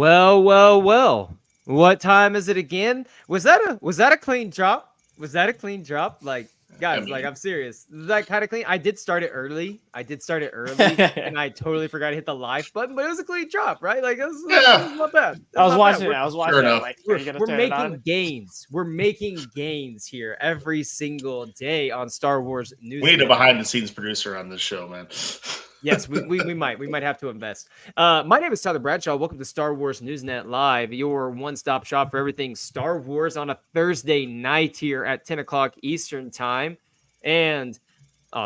Well, well, well. What time is it again? Was that a clean drop? Was that a clean drop? Like, I guys, like mean, I'm serious. Is that kind of clean? I did start it early, and I totally forgot to hit the live button, but it was a clean drop, right? Like it yeah, was not bad. I That's was not bad. watching it. I was sure watching it. I'm enough. like, are We're, you gonna we're turn it on? making gains. We're making gains here every single day on Star Wars News. We need a behind-the-scenes producer on this show, man. Yes, we might have to invest. My name is Tyler Bradshaw. Welcome to Star Wars Newsnet Live, your one-stop shop for everything Star Wars on a Thursday night here at 10 o'clock Eastern Time. And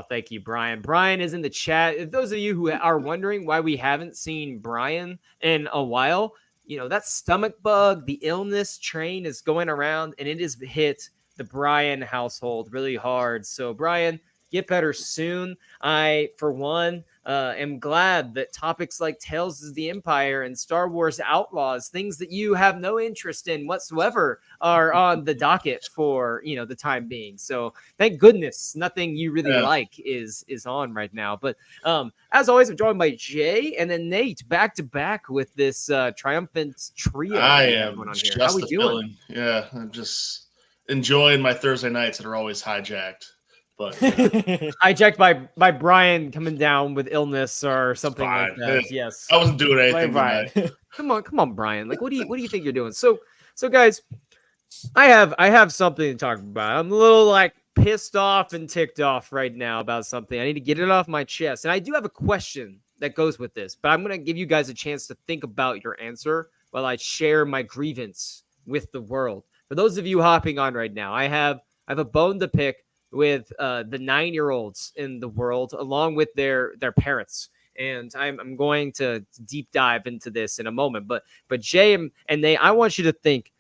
thank you, Brian. Brian is in the chat. If those of you who are wondering why we haven't seen Brian in a while, that stomach bug, the illness train is going around, and it has hit the Brian household really hard. So, Brian, get better soon. I, for one, am glad that topics like Tales of the Empire and Star Wars Outlaws, things that you have no interest in whatsoever, are on the docket for the time being. So thank goodness nothing you really like is on right now. But as always, I'm joined by Jay and then Nate back to back with this triumphant trio. I we have am going on here. just How we the doing? feeling. Yeah, I'm just enjoying my Thursday nights that are always hijacked. But hijacked by Brian coming down with illness or something like fine. that. Yes. I wasn't doing anything Blame Brian. tonight. Come on, Brian. Like, what do you think you're doing? So guys, I have something to talk about. I'm a little like pissed off and ticked off right now about something. I need to get it off my chest, and I do have a question that goes with this. But I'm gonna give you guys a chance to think about your answer while I share my grievance with the world. For those of you hopping on right now, I have a bone to pick with the 9-year-olds in the world, along with their parents. And I'm going to deep dive into this in a moment. But Jay and Nate, I want you to think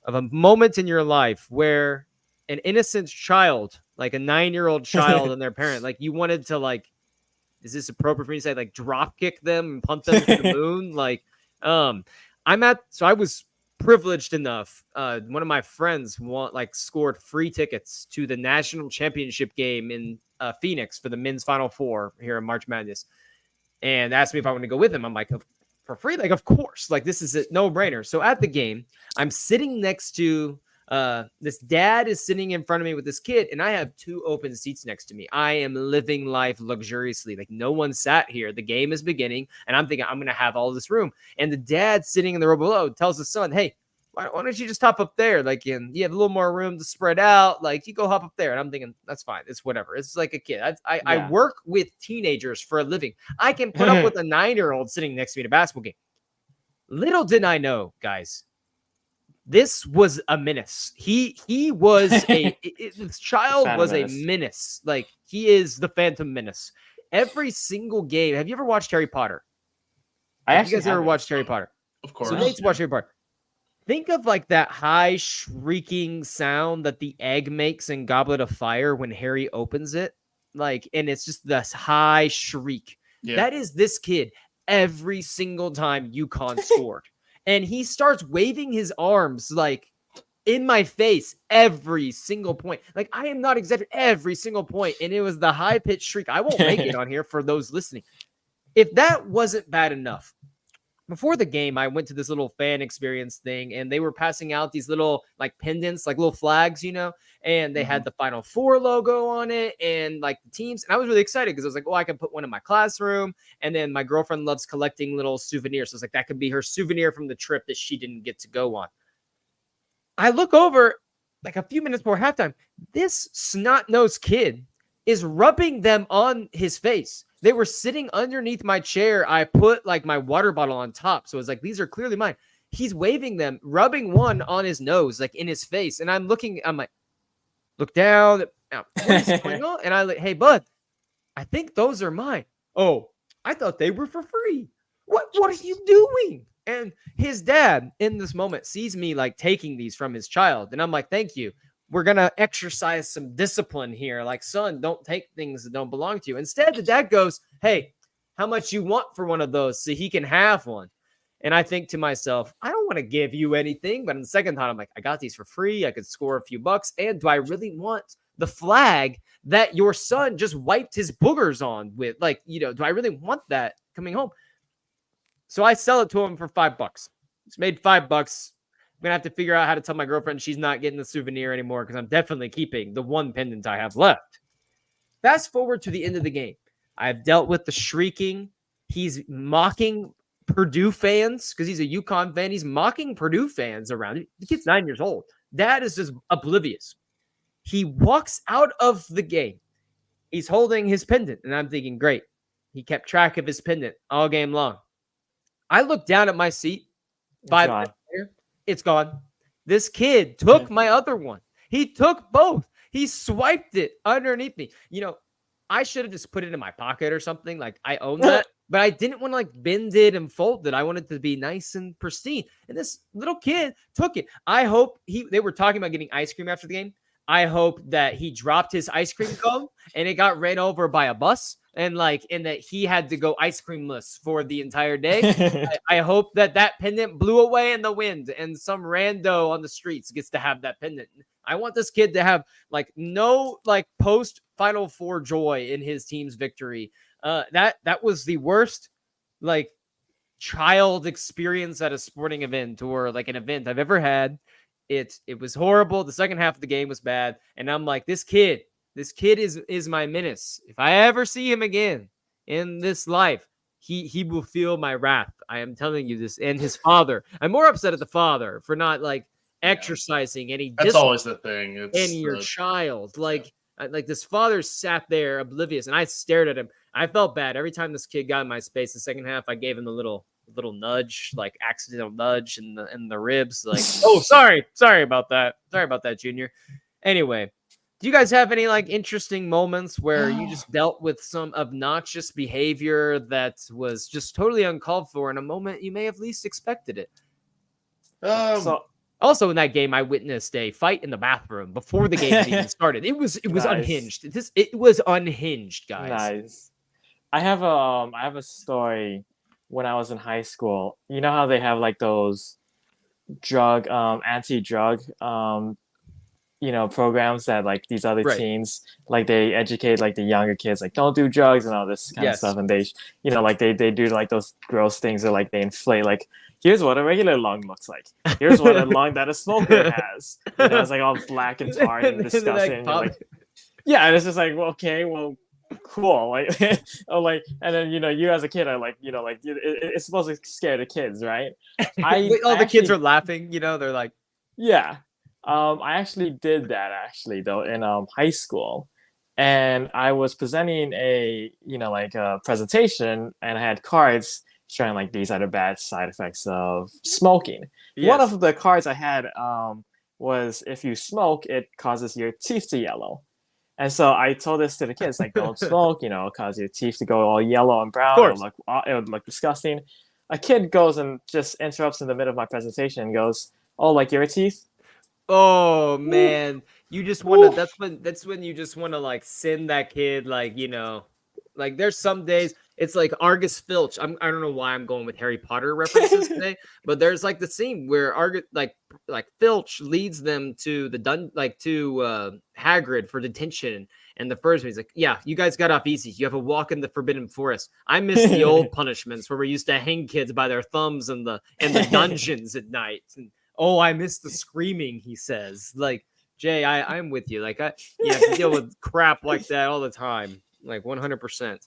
of a moment in your life where an innocent child, like a 9-year-old child and their parent, like you wanted to is this appropriate for me to say, like drop kick them and punt them to the moon? Like, I was privileged enough. One of my friends scored free tickets to the national championship game in Phoenix for the men's Final Four here in March Madness, and asked me if I want to go with him. I'm like, for free? Like, of course. Like, this is a no-brainer. So at the game, I'm sitting next to this dad is sitting in front of me with this kid, and I have 2 open seats next to me. I am living life luxuriously. Like, no one sat here. The game is beginning, and I'm thinking I'm going to have all this room. And the dad sitting in the row below tells his son, hey, why don't you just hop up there? Like, you have a little more room to spread out. Like, you go hop up there. And I'm thinking, that's fine. It's whatever. It's like a kid. I work with teenagers for a living. I can put up with a 9-year-old sitting next to me at a basketball game. Little did I know, guys, this was a menace. This child was a menace. Like, he is the Phantom Menace. Every single game. Have you ever watched Harry Potter? Have you guys ever watched Harry Potter? Of course. So Nate's watched Harry Potter. Think of like that high shrieking sound that the egg makes in Goblet of Fire when Harry opens it. Like, and it's just this high shriek. Yeah. That is this kid every single time UConn scored. And he starts waving his arms like in my face every single point. Like, I am not exaggerating, every single point. And it was the high-pitched shriek. I won't make it on here for those listening. If that wasn't bad enough, before the game, I went to this little fan experience thing, and they were passing out these little like pendants, like little flags, and they had the Final Four logo on it and like the teams. And I was really excited because I was like, oh, I can put one in my classroom. And then my girlfriend loves collecting little souvenirs. So it's like, that could be her souvenir from the trip that she didn't get to go on. I look over like a few minutes before halftime. This snot-nosed kid is rubbing them on his face. They were sitting underneath my chair. I put like my water bottle on top. So it's like, these are clearly mine. He's waving them, rubbing one on his nose, like in his face. And I'm like, look down. What is going on? And I like, hey, bud, I think those are mine. Oh, I thought they were for free. What are you doing? And his dad in this moment sees me like taking these from his child. And I'm like, thank you. We're going to exercise some discipline here. Like, son, don't take things that don't belong to you. Instead, the dad goes, hey, how much you want for one of those so he can have one? And I think to myself, I don't want to give you anything. But in the second thought, I'm like, I got these for free. I could score a few bucks. And do I really want the flag that your son just wiped his boogers on with? Like, do I really want that coming home? So I sell it to him for $5. It's made $5. I'm gonna have to figure out how to tell my girlfriend she's not getting the souvenir anymore because I'm definitely keeping the one pendant I have left. Fast forward to the end of the game. I've dealt with the shrieking. He's mocking Purdue fans because he's a UConn fan. He's mocking Purdue fans around. The kid's 9 years old. Dad is just oblivious. He walks out of the game. He's holding his pendant, and I'm thinking, great. He kept track of his pendant all game long. I look down at my seat. 5 minutes later, it's gone. This kid took my other one. He took both. He swiped it underneath me. I should have just put it in my pocket or something. Like, I own that. But I didn't want to like bend it and fold it. I wanted it to be nice and pristine. And this little kid took it. I hope they were talking about getting ice cream after the game. I hope that he dropped his ice cream cone and it got ran over by a bus and that he had to go ice creamless for the entire day. I hope that pendant blew away in the wind and some rando on the streets gets to have that pendant. I want this kid to have no post Final Four joy in his team's victory. That was the worst child experience at a sporting event or an event I've ever had. It was horrible. The second half of the game was bad. And I'm like, this kid is my menace. If I ever see him again in this life, he will feel my wrath. I am telling you this. And his father. I'm more upset at the father for not exercising any That's always the thing. It's your child. This father sat there oblivious and I stared at him. I felt bad every time this kid got in my space. The second half, I gave him a little nudge, accidental nudge in the ribs. Oh, sorry about that. Sorry about that, Junior. Anyway, do you guys have any interesting moments where you just dealt with some obnoxious behavior that was just totally uncalled for in a moment you may have least expected it? Also in that game, I witnessed a fight in the bathroom before the game had even started. It was nice. Unhinged. It was unhinged, guys. Nice. I have a story when I was in high school. You know how they have those drug anti-drug programs that these other teens they educate the younger kids don't do drugs and all this kind of stuff, and they they do those gross things or they inflate here's what a regular lung looks like. Here's what a lung that a smoker has. It's all black and tarred and disgusting. And and it's just okay, well, cool. And then you as a kid are it's supposed to scare the kids, right? The kids are laughing. They're yeah. I actually did that though in high school, and I was presenting a presentation, and I had cards showing these are the bad side effects of smoking. Yes. One of the cards I had was if you smoke, it causes your teeth to yellow. And so I told this to the kids, don't smoke, it'll cause your teeth to go all yellow and brown. It would look disgusting. A kid goes and just interrupts in the middle of my presentation and goes, oh, your teeth? Oh man, you just want to. That's when you just want to send that kid there's some days it's Argus Filch. I don't know why I'm going with Harry Potter references today, but there's the scene where Argus Filch leads them to the to Hagrid for detention, and the first one he's yeah, you guys got off easy. You have a walk in the Forbidden Forest. I miss the old punishments where we used to hang kids by their thumbs in the dungeons at night. And, oh, I miss the screaming, he says. Jay, I'm with you. I have to deal with crap like that all the time. 100%.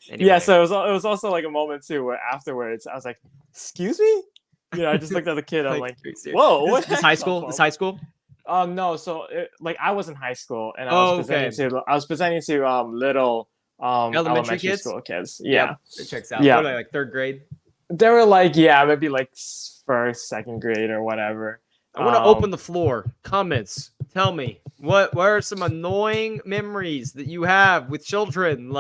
Anyway. Yeah, so it was also a moment too where afterwards I was like, excuse me? I just looked at the kid. I'm whoa, what? This high school? This high school? No, so I was in high school and I was presenting to little elementary school kids. Yeah. It checks out. Yeah. What, third grade? They were maybe first, second grade or whatever. I want to open the floor. Comments. Tell me what are some annoying memories that you have with children?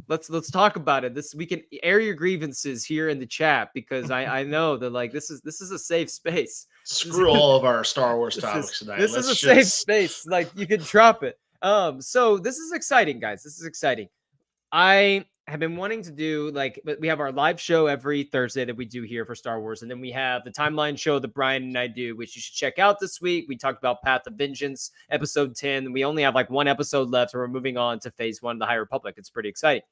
Let's talk about it. We can air your grievances here in the chat because I know that this is a safe space. Screw all of our Star Wars topics tonight. This is a safe space. You can drop it. So this is exciting, guys. This is exciting. I have been wanting to do but we have our live show every Thursday that we do here for Star Wars. And then we have the timeline show that Brian and I do, which you should check out this week. We talked about Path of Vengeance, episode 10. We only have one episode left and we're moving on to phase 1 of the High Republic. It's pretty exciting.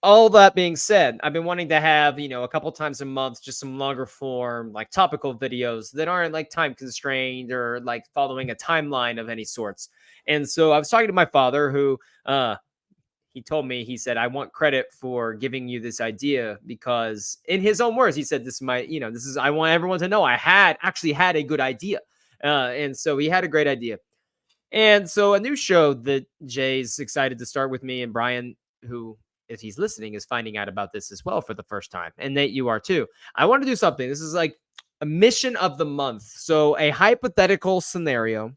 all that being said, I've been wanting to have, a couple times a month, just some longer form, like topical videos that aren't like time constrained or like following a timeline of any sorts. And so I was talking to my father, who he told me, he said, I want credit for giving you this idea, because in his own words, he said, this might, I want everyone to know I actually had a good idea. And so he had a great idea. And so a new show that Jay's excited to start with me, and Brian, who, if he's listening, is finding out about this as well for the first time. And Nate, you are too. I want to do something. This is like a mission of the month. So a hypothetical scenario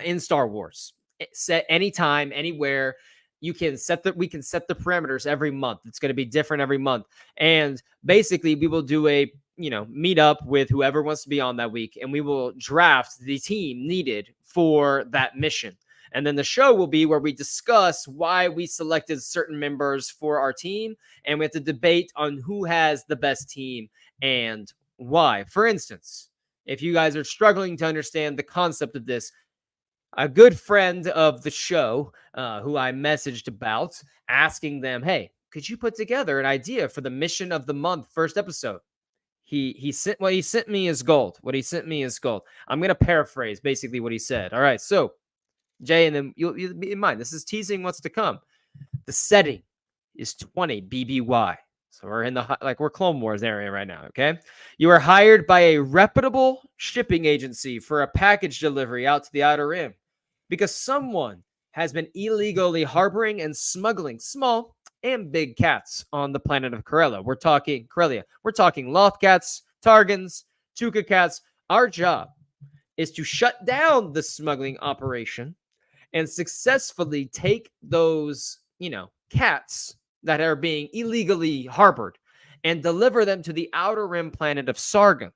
in Star Wars, set anytime, anywhere. We can set the parameters every month. It's going to be different every month. And basically we will do a meet up with whoever wants to be on that week, and we will draft the team needed for that mission. And then the show will be where we discuss why we selected certain members for our team, and we have to debate on who has the best team and why. For instance, if you guys are struggling to understand the concept of this, a good friend of the show, who I messaged about, asking them, hey, could you put together an idea for the mission of the month first episode? He sent what he sent me is gold. What he sent me is gold. I'm gonna paraphrase basically what he said. All right, so Jay, and then you'll be in mind, this is teasing what's to come. The setting is 20 BBY. So we're in we're Clone Wars area right now, okay? You are hired by a reputable shipping agency for a package delivery out to the Outer Rim, because someone has been illegally harboring and smuggling small and big cats on the planet of Corellia. We're talking Loth cats, Targans, Tuca cats. Our job is to shut down the smuggling operation and successfully take those, cats that are being illegally harbored and deliver them to the Outer Rim planet of Sargon.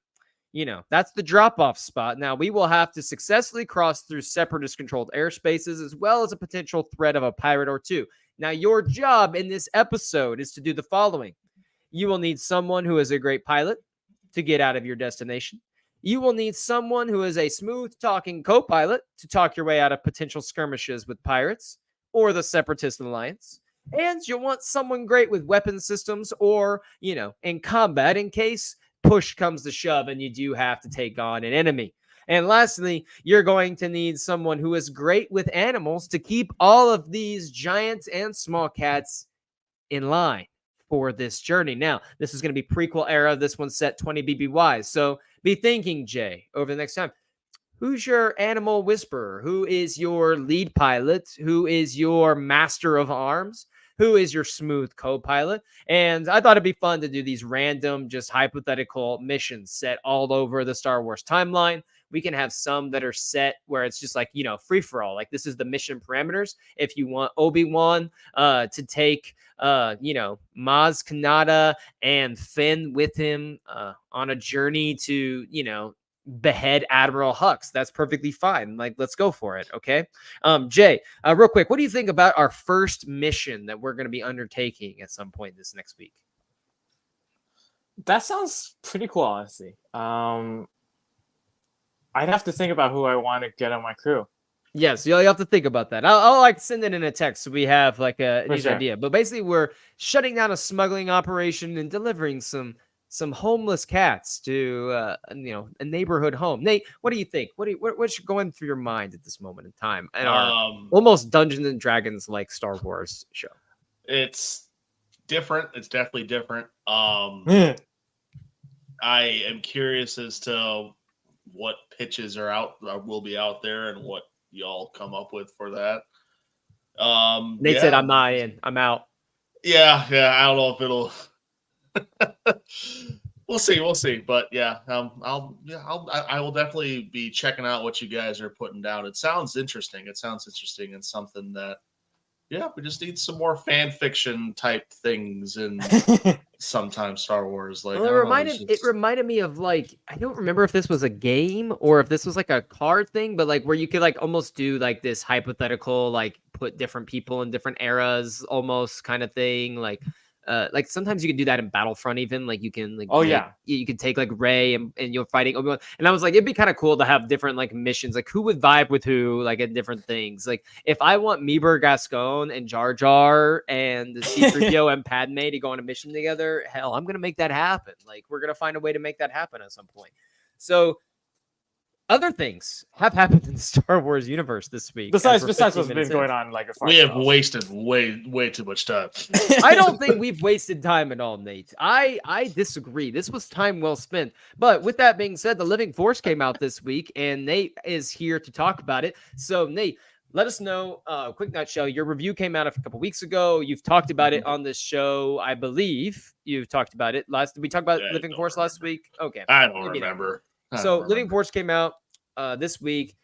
That's the drop-off spot. Now, we will have to successfully cross through separatist-controlled airspaces, as well as a potential threat of a pirate or two. Now, your job in this episode is to do the following. You will need someone who is a great pilot to get out of your destination. You will need someone who is a smooth-talking co-pilot to talk your way out of potential skirmishes with pirates or the Separatist Alliance. And you'll want someone great with weapon systems or, in combat in case push comes to shove and you do have to take on an enemy. And lastly, you're going to need someone who is great with animals to keep all of these giant and small cats in line for this journey. Now, this is going to be prequel era. This one's set 20 BBY. So be thinking, Jay, over the next time, who's your animal whisperer? Who is your lead pilot? Who is your master of arms? Who is your smooth co-pilot? And I thought it'd be fun to do these random, just hypothetical missions set all over the Star Wars timeline. We can have some that are set where it's just like, free for all. Like, this is the mission parameters. If you want Obi-Wan to take, Maz Kanata and Finn with him on a journey to, behead Admiral Hux, that's perfectly fine. Like, let's go for it. Okay. Jay, real quick, what do you think about our first mission that we're going to be undertaking at some point this next week? That sounds pretty cool, honestly. I'd have to think about who I want to get on my crew. Yes, you'll have to think about that. I'll like send it in a text so we have like a neat sure. idea. But basically, we're shutting down a smuggling operation and delivering some homeless cats to a neighborhood home. Nate, what do you think? What's going through your mind at this moment in time in our almost Dungeons and Dragons like Star Wars show? It's different. It's definitely different. I am curious as to what pitches will be out there and what y'all come up with for that. Nate said, "I'm not in. I'm out." Yeah. I don't know if it'll. We'll see. But yeah, I will definitely be checking out what you guys are putting down. It sounds interesting. And something that, we just need some more fan fiction type things and sometimes Star Wars. Like, well, it reminded me of, like, I don't remember if this was a game or if this was like a card thing, but like where you could like almost do like this hypothetical, like put different people in different eras, almost kind of thing. Like, like sometimes you can do that in Battlefront, even like you can like Oh, take, yeah. you can take like Rey and you're fighting Obi-Wan. And I was like, it'd be kind of cool to have different like missions, like who would vibe with who, like at different things. Like if I want Meeber Gascon and Jar Jar and the C-3PO and Padme to go on a mission together, hell, I'm gonna make that happen. Like we're gonna find a way to make that happen at some point. So other things have happened in the Star Wars universe this week. Besides what's been going on, like we have wasted way too much time. I don't think we've wasted time at all, Nate. I disagree. This was time well spent. But with that being said, The Living Force came out this week, and Nate is here to talk about it. So, Nate, let us know, quick nutshell. Your review came out a couple weeks ago. You've talked about it on this show, I believe. You've talked about it last. Did we talk about Living Force last week? Okay, I don't remember. So, Living Force came out this week.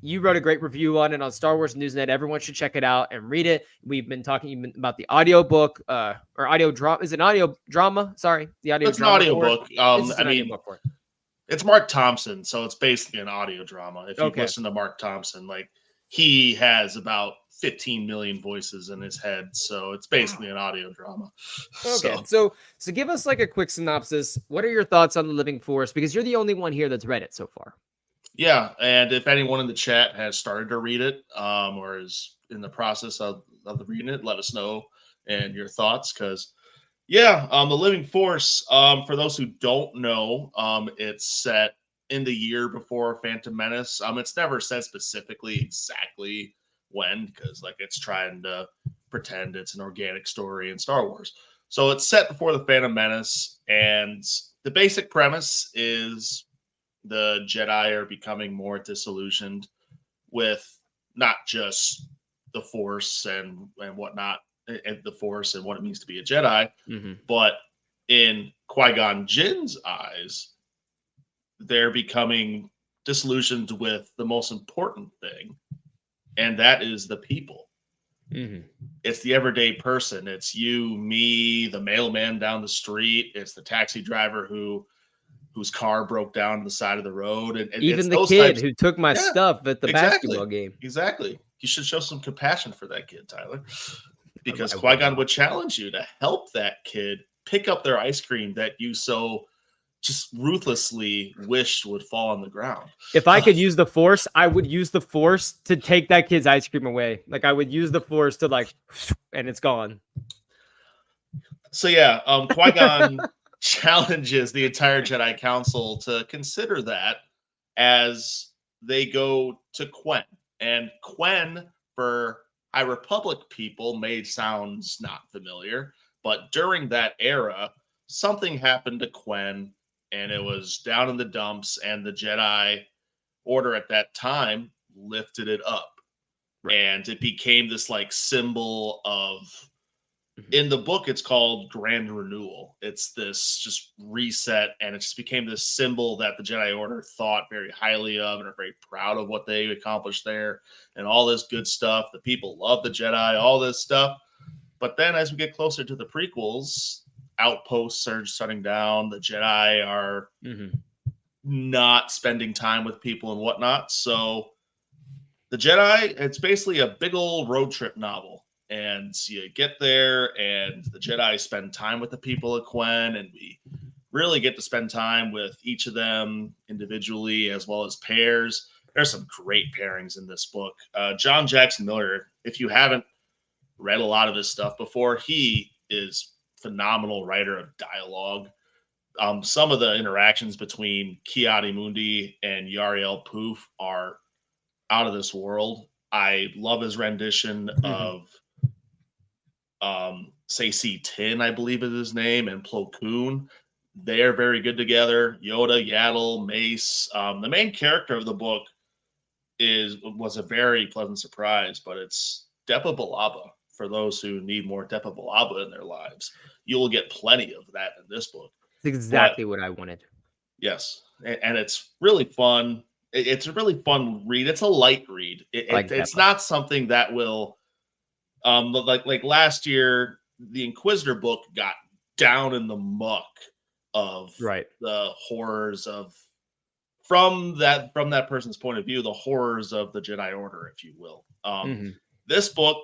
You wrote a great review on it on Star Wars Newsnet. Everyone should check it out and read it. We've been talking about the audiobook or audio drama. Is it an audio drama? Sorry, the audio It's drama. an audiobook. I mean, for it. It's Mark Thompson, so it's basically an audio drama. If you listen to Mark Thompson, like he has about 15 million voices in his head, so it's basically an audio drama. Okay, so give us like a quick synopsis. What are your thoughts on The Living Force? Because you're the only one here that's read it so far. Yeah, and if anyone in the chat has started to read it, or is in the process of reading it, let us know and your thoughts. Because, The Living Force, for those who don't know, it's set in the year before Phantom Menace. It's never said specifically exactly when, because like it's trying to pretend it's an organic story in Star Wars. So it's set before the Phantom Menace, and the basic premise is the Jedi are becoming more disillusioned with not just the Force and whatnot, and the Force and what it means to be a Jedi, but in Qui-Gon Jinn's eyes, they're becoming disillusioned with the most important thing, and that is the people. It's the everyday person. It's you, me, the mailman down the street. It's the taxi driver whose car broke down to the side of the road, and even the kid who took my stuff at the exactly, basketball game. Exactly. You should show some compassion for that kid, Tyler, because Qui-Gon would challenge you to help that kid pick up their ice cream that you so just ruthlessly wished would fall on the ground. If I could use the Force, I would use the Force to take that kid's ice cream away. Like I would use the Force to like, and it's gone. So Qui-Gon challenges the entire Jedi Council to consider that as they go to Quen. And Quen, for High Republic people, sounds not familiar, but during that era, something happened to Quen, and it was down in the dumps, and the Jedi Order at that time lifted it up. Right. And it became this like symbol of, in the book, it's called Grand Renewal. It's this just reset, and it just became this symbol that the Jedi Order thought very highly of and are very proud of what they accomplished there and all this good stuff. The people love the Jedi, all this stuff. But then as we get closer to the prequels, outposts are shutting down. The Jedi are not spending time with people and whatnot. So the Jedi, it's basically a big old road trip novel. And you get there, and the Jedi spend time with the people of Quen, and we really get to spend time with each of them individually as well as pairs. There's some great pairings in this book. John Jackson Miller, if you haven't read a lot of his stuff before, he is a phenomenal writer of dialogue. Some of the interactions between Ki-Adi-Mundi and Yariel Poof are out of this world. I love his rendition of Saci Tin, I believe is his name, and Plo Koon. They are very good together. Yoda, Yaddle, Mace. The main character of the book was a very pleasant surprise, but it's Depa Billaba. For those who need more Depa Billaba in their lives, you will get plenty of that in this book. It's exactly what I wanted. Yes, and it's really fun. It's a really fun read. It's a light read. It's not something that will, like last year, the Inquisitor book got down in the muck of the horrors of, from that person's point of view, the horrors of the Jedi Order, if you will. This book,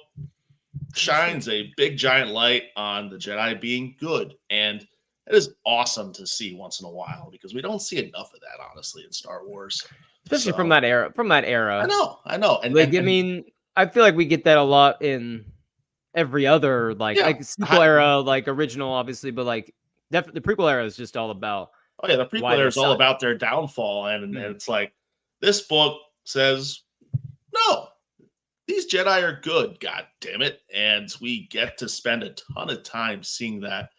shines a big giant light on the Jedi being good, and it is awesome to see once in a while because we don't see enough of that, honestly, in Star Wars. Especially from So that era. From that era. I know, Like, I mean, I feel like we get that a lot in every other yeah, like sequel era, like original, obviously, but like definitely the prequel era is just all about oh yeah, the prequel era wider is all side. about their downfall, and Mm. it's like this book says no. These Jedi are good, god damn it. And we get to spend a ton of time seeing that.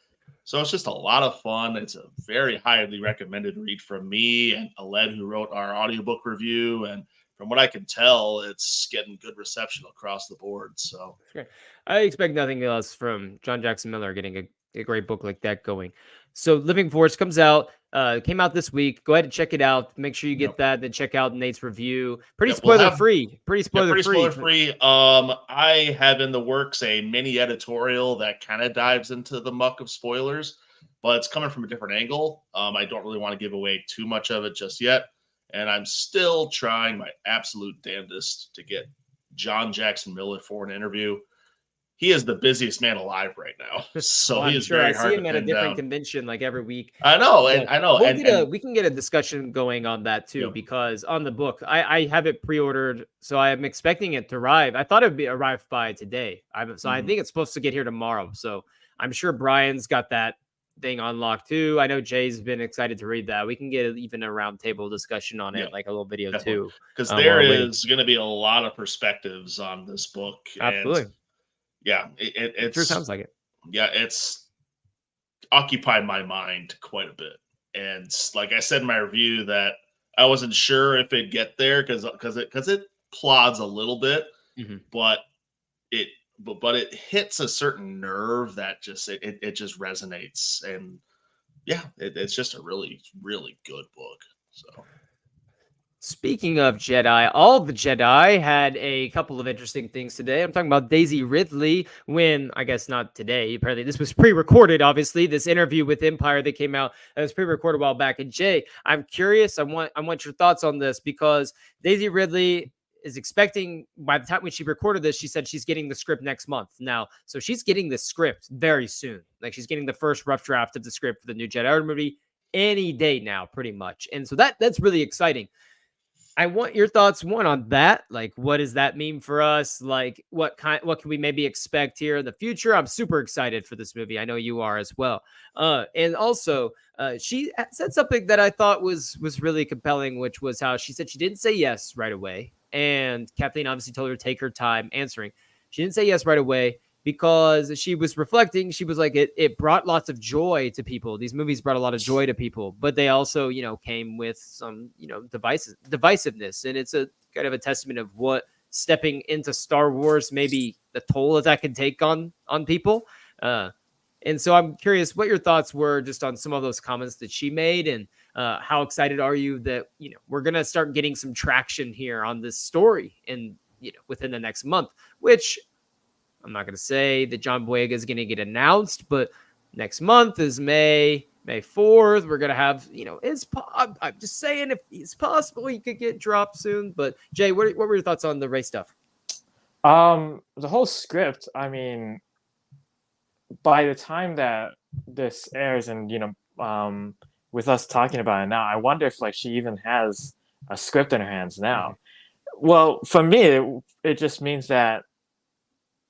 So it's just a lot of fun. It's a very highly recommended read from me and Aled, who wrote our audiobook review. And from what I can tell, it's getting good reception across the board. So Sure. I expect nothing else from John Jackson Miller getting a great book like that going. So Living Force came out this week. Go ahead and check it out. Make sure you get that. Then check out Nate's review. Pretty spoiler free. Pretty spoiler free. I have in the works a mini editorial that kind of dives into the muck of spoilers, but it's coming from a different angle. I don't really want to give away too much of it just yet. And I'm still trying my absolute damnedest to get John Jackson Miller for an interview. He is the busiest man alive right now, so he is very hard to pin down. I see him at a different convention like every week. I know, and I know. We can get a discussion going on that too, because on the book, I have it pre-ordered, so I'm expecting it to arrive. I thought it would be arrived by today. I think it's supposed to get here tomorrow. So I'm sure Brian's got that thing unlocked too. I know Jay's been excited to read that. We can get even a roundtable discussion on it, like a little video too, because there is going to be a lot of perspectives on this book. Absolutely. And yeah, it sure sounds like it. Yeah, it's occupied my mind quite a bit. And like I said in my review, that I wasn't sure if it'd get there because it plods a little bit, but it hits a certain nerve that just it just resonates. And yeah, it's just a really, really good book. So speaking of Jedi, all the Jedi had a couple of interesting things today. I'm talking about Daisy Ridley when, I guess not today, apparently this was pre-recorded, obviously, this interview with Empire that came out. It was pre-recorded a while back. And Jay, I'm curious, I want your thoughts on this, because Daisy Ridley is expecting, by the time when she recorded this, she said she's getting the script next month. Now, so she's getting the script very soon. Like, she's getting the first rough draft of the script for the new Jedi Order movie any day now, pretty much. And so that's really exciting. I want your thoughts, one, on that. Like, what does that mean for us? Like, what can we maybe expect here in the future? I'm super excited for this movie. I know you are as well. And also, she said something that I thought was really compelling, which was how she said she didn't say yes right away. And Kathleen obviously told her to take her time answering. She didn't say yes right away because she was reflecting. She was like, it brought lots of joy to people. These movies brought a lot of joy to people, but they also, came with some, divisiveness. And it's a kind of a testament of what stepping into Star Wars, maybe the toll that can take on people. And so I'm curious what your thoughts were just on some of those comments that she made, and how excited are you that, we're going to start getting some traction here on this story and, within the next month, which I'm not going to say that John Boyega is going to get announced, but next month is May 4th. We're going to have, I'm just saying, if it's possible, he could get dropped soon. But Jay, what were your thoughts on the Rey stuff? The whole script, I mean, by the time that this airs and, with us talking about it now, I wonder if she even has a script in her hands now. Well, for me, it just means that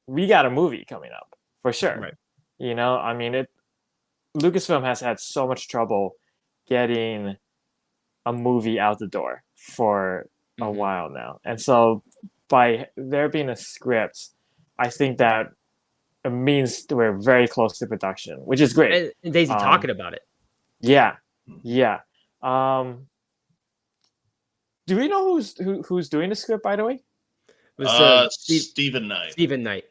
we got a movie coming up for sure. Right. I mean, Lucasfilm has had so much trouble getting a movie out the door for a while now. And so by there being a script, I think that it means that we're very close to production, which is great. And Daisy talking about it. Yeah. Yeah. Do we know who's doing the script, by the way? It was Stephen Knight. Stephen Knight.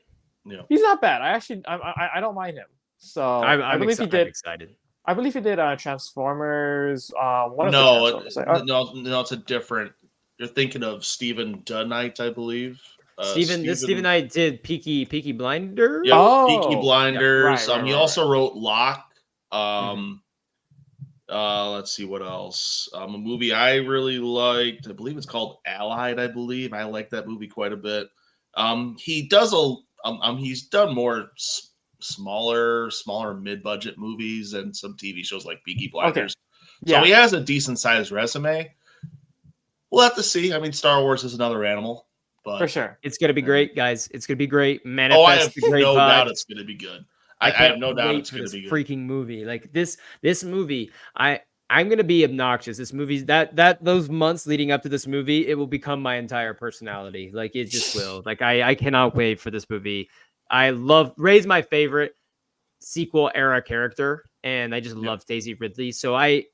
Yeah. He's not bad. I don't mind him. So I believe he did. I'm excited. I believe he did Transformers. No, it's a different. You're thinking of Stephen Knight, I believe. Stephen Knight did Peaky Blinders. Yeah, Peaky Blinders. Right, he also wrote Locke. Let's see what else. A movie I really liked. I believe it's called Allied. I like that movie quite a bit. He does He's done more smaller mid-budget movies and some TV shows like Peaky Blinders. So he has a decent sized resume. We'll have to see. I mean, Star Wars is another animal, but for sure. It's gonna be great, guys. It's gonna be great. I Manifest have the great no doubt vibes. it's going to be good. I I can't have no doubt wait it's for going this to be good. freaking movie. Like this movie, I'm gonna be obnoxious. This movie's that those months leading up to this movie, it will become my entire personality. Like it just will. Like I cannot wait for this movie. I love Rey's my favorite sequel era character, and I just love Daisy Ridley. So I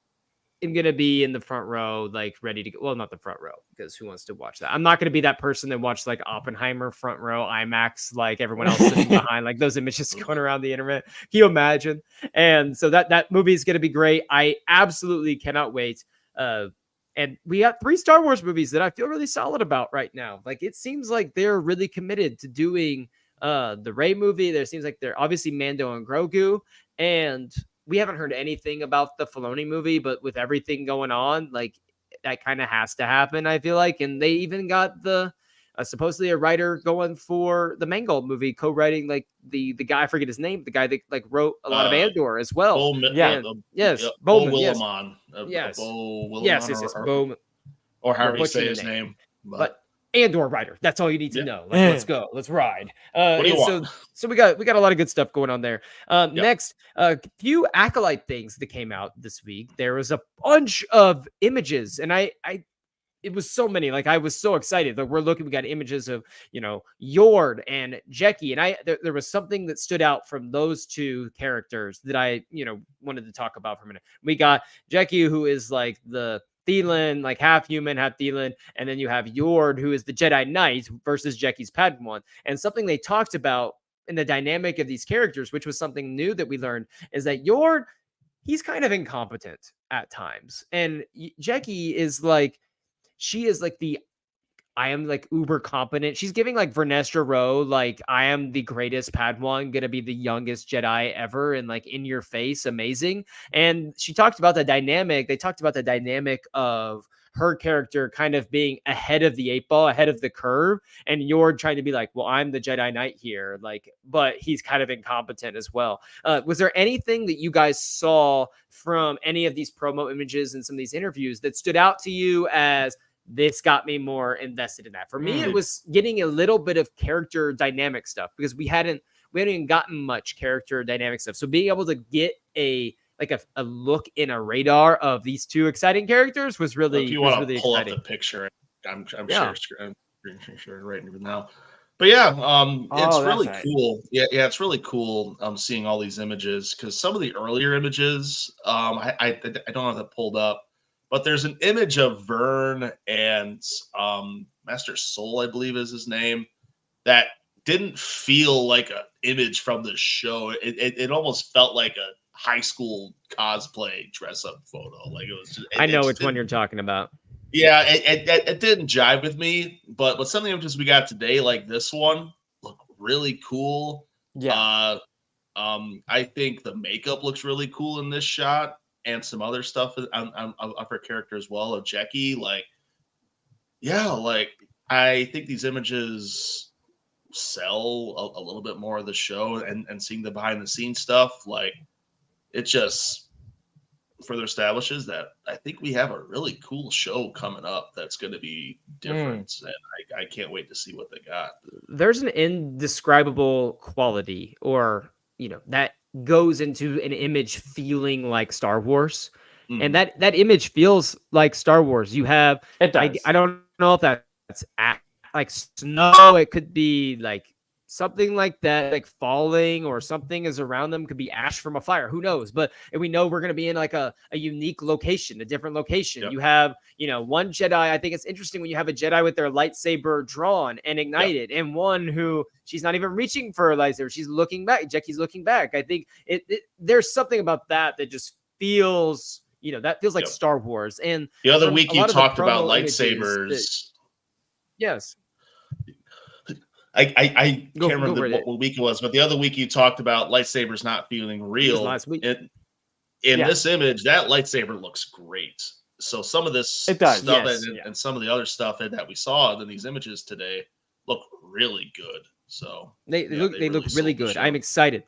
am gonna be in the front row, like ready to go. Well, not the front row, because who wants to watch that? I'm not gonna be that person that watched like Oppenheimer front row IMAX, like everyone else sitting behind, like those images going around the internet. Can you imagine? And so that movie is gonna be great. I absolutely cannot wait. And we got 3 Star Wars movies that I feel really solid about right now. Like it seems like they're really committed to doing the Rey movie. There seems like they're obviously Mando and Grogu, and we haven't heard anything about the Filoni movie, but with everything going on, like that kind of has to happen, I feel like. And they even got the supposedly a writer going for the Mangold movie, co-writing like the guy, I forget his name, the guy that like wrote a lot of Andor as well. Bo Bowman, Willimon. Yes. Bo Willimon, Yes, Bowman. or however you say butchering his the name. But Andor writer. That's all you need to know. Like, let's go. Let's ride. What do you want? So we got a lot of good stuff going on there. Next, few Acolyte things that came out this week. There was a bunch of images, and it was so many. Like I was so excited. Like we got images of Yord and Jecki, and there was something that stood out from those 2 characters that I wanted to talk about for a minute. We got Jecki, who is like the Thielen, like half human, half Thielen, and then you have Yord, who is the Jedi Knight versus Jecki's Padawan. And something they talked about in the dynamic of these characters, which was something new that we learned, is that Yord, he's kind of incompetent at times, and Jecki is like, she is like I am like uber competent. She's giving like Vernestra Rowe, like I am the greatest Padawan, gonna be the youngest Jedi ever, and like in your face, amazing. And she talked about the dynamic. They talked about the dynamic of her character kind of being ahead of the 8 ball, ahead of the curve, and you're trying to be like, well, I'm the Jedi Knight here, like, but he's kind of incompetent as well. Was there anything that you guys saw from any of these promo images and some of these interviews that stood out to you as this got me more invested in that? For me, it was getting a little bit of character dynamic stuff, because we hadn't even gotten much character dynamic stuff. So being able to get a look in a radar of these 2 exciting characters was really, if you want to pull exciting. up the picture, I'm sure right now. But yeah, it's really cool. Yeah, it's really cool seeing all these images, because some of the earlier images, I don't have that pulled up. But there's an image of Vern and Master Soul, I believe is his name, that didn't feel like an image from the show. It almost felt like a high school cosplay dress up photo. Like it was. I know which one you're talking about. Yeah, it didn't jive with me. But some of the images we got today, like this one, look really cool. Yeah. I think the makeup looks really cool in this shot. And some other stuff of her character as well, of Jecki. Like, yeah, like I think these images sell a little bit more of the show, and seeing the behind the scenes stuff, like it just further establishes that I think we have a really cool show coming up that's going to be different, and I can't wait to see what they got. There's an indescribable quality, or that goes into an image feeling like Star Wars, and that image feels like Star Wars. You have it does. I don't know if that's like snow. It could be like something like that, like falling, or something is around them. Could be ash from a fire. Who knows? But we know we're going to be in like a unique location, a different location. Yep. You have, one Jedi. I think it's interesting when you have a Jedi with their lightsaber drawn and ignited, and one who she's not even reaching for a lightsaber. She's looking back. Jecki's looking back. I think there's something about that just feels, that feels like Star Wars. And the other week you talked about lightsabers. Yes. I can't remember what week it was, but the other week you talked about lightsabers not feeling real. Last week. In this image, that lightsaber looks great. So some of this stuff and some of the other stuff that we saw in these images today look really good. So They look really sold the good. show. I'm excited.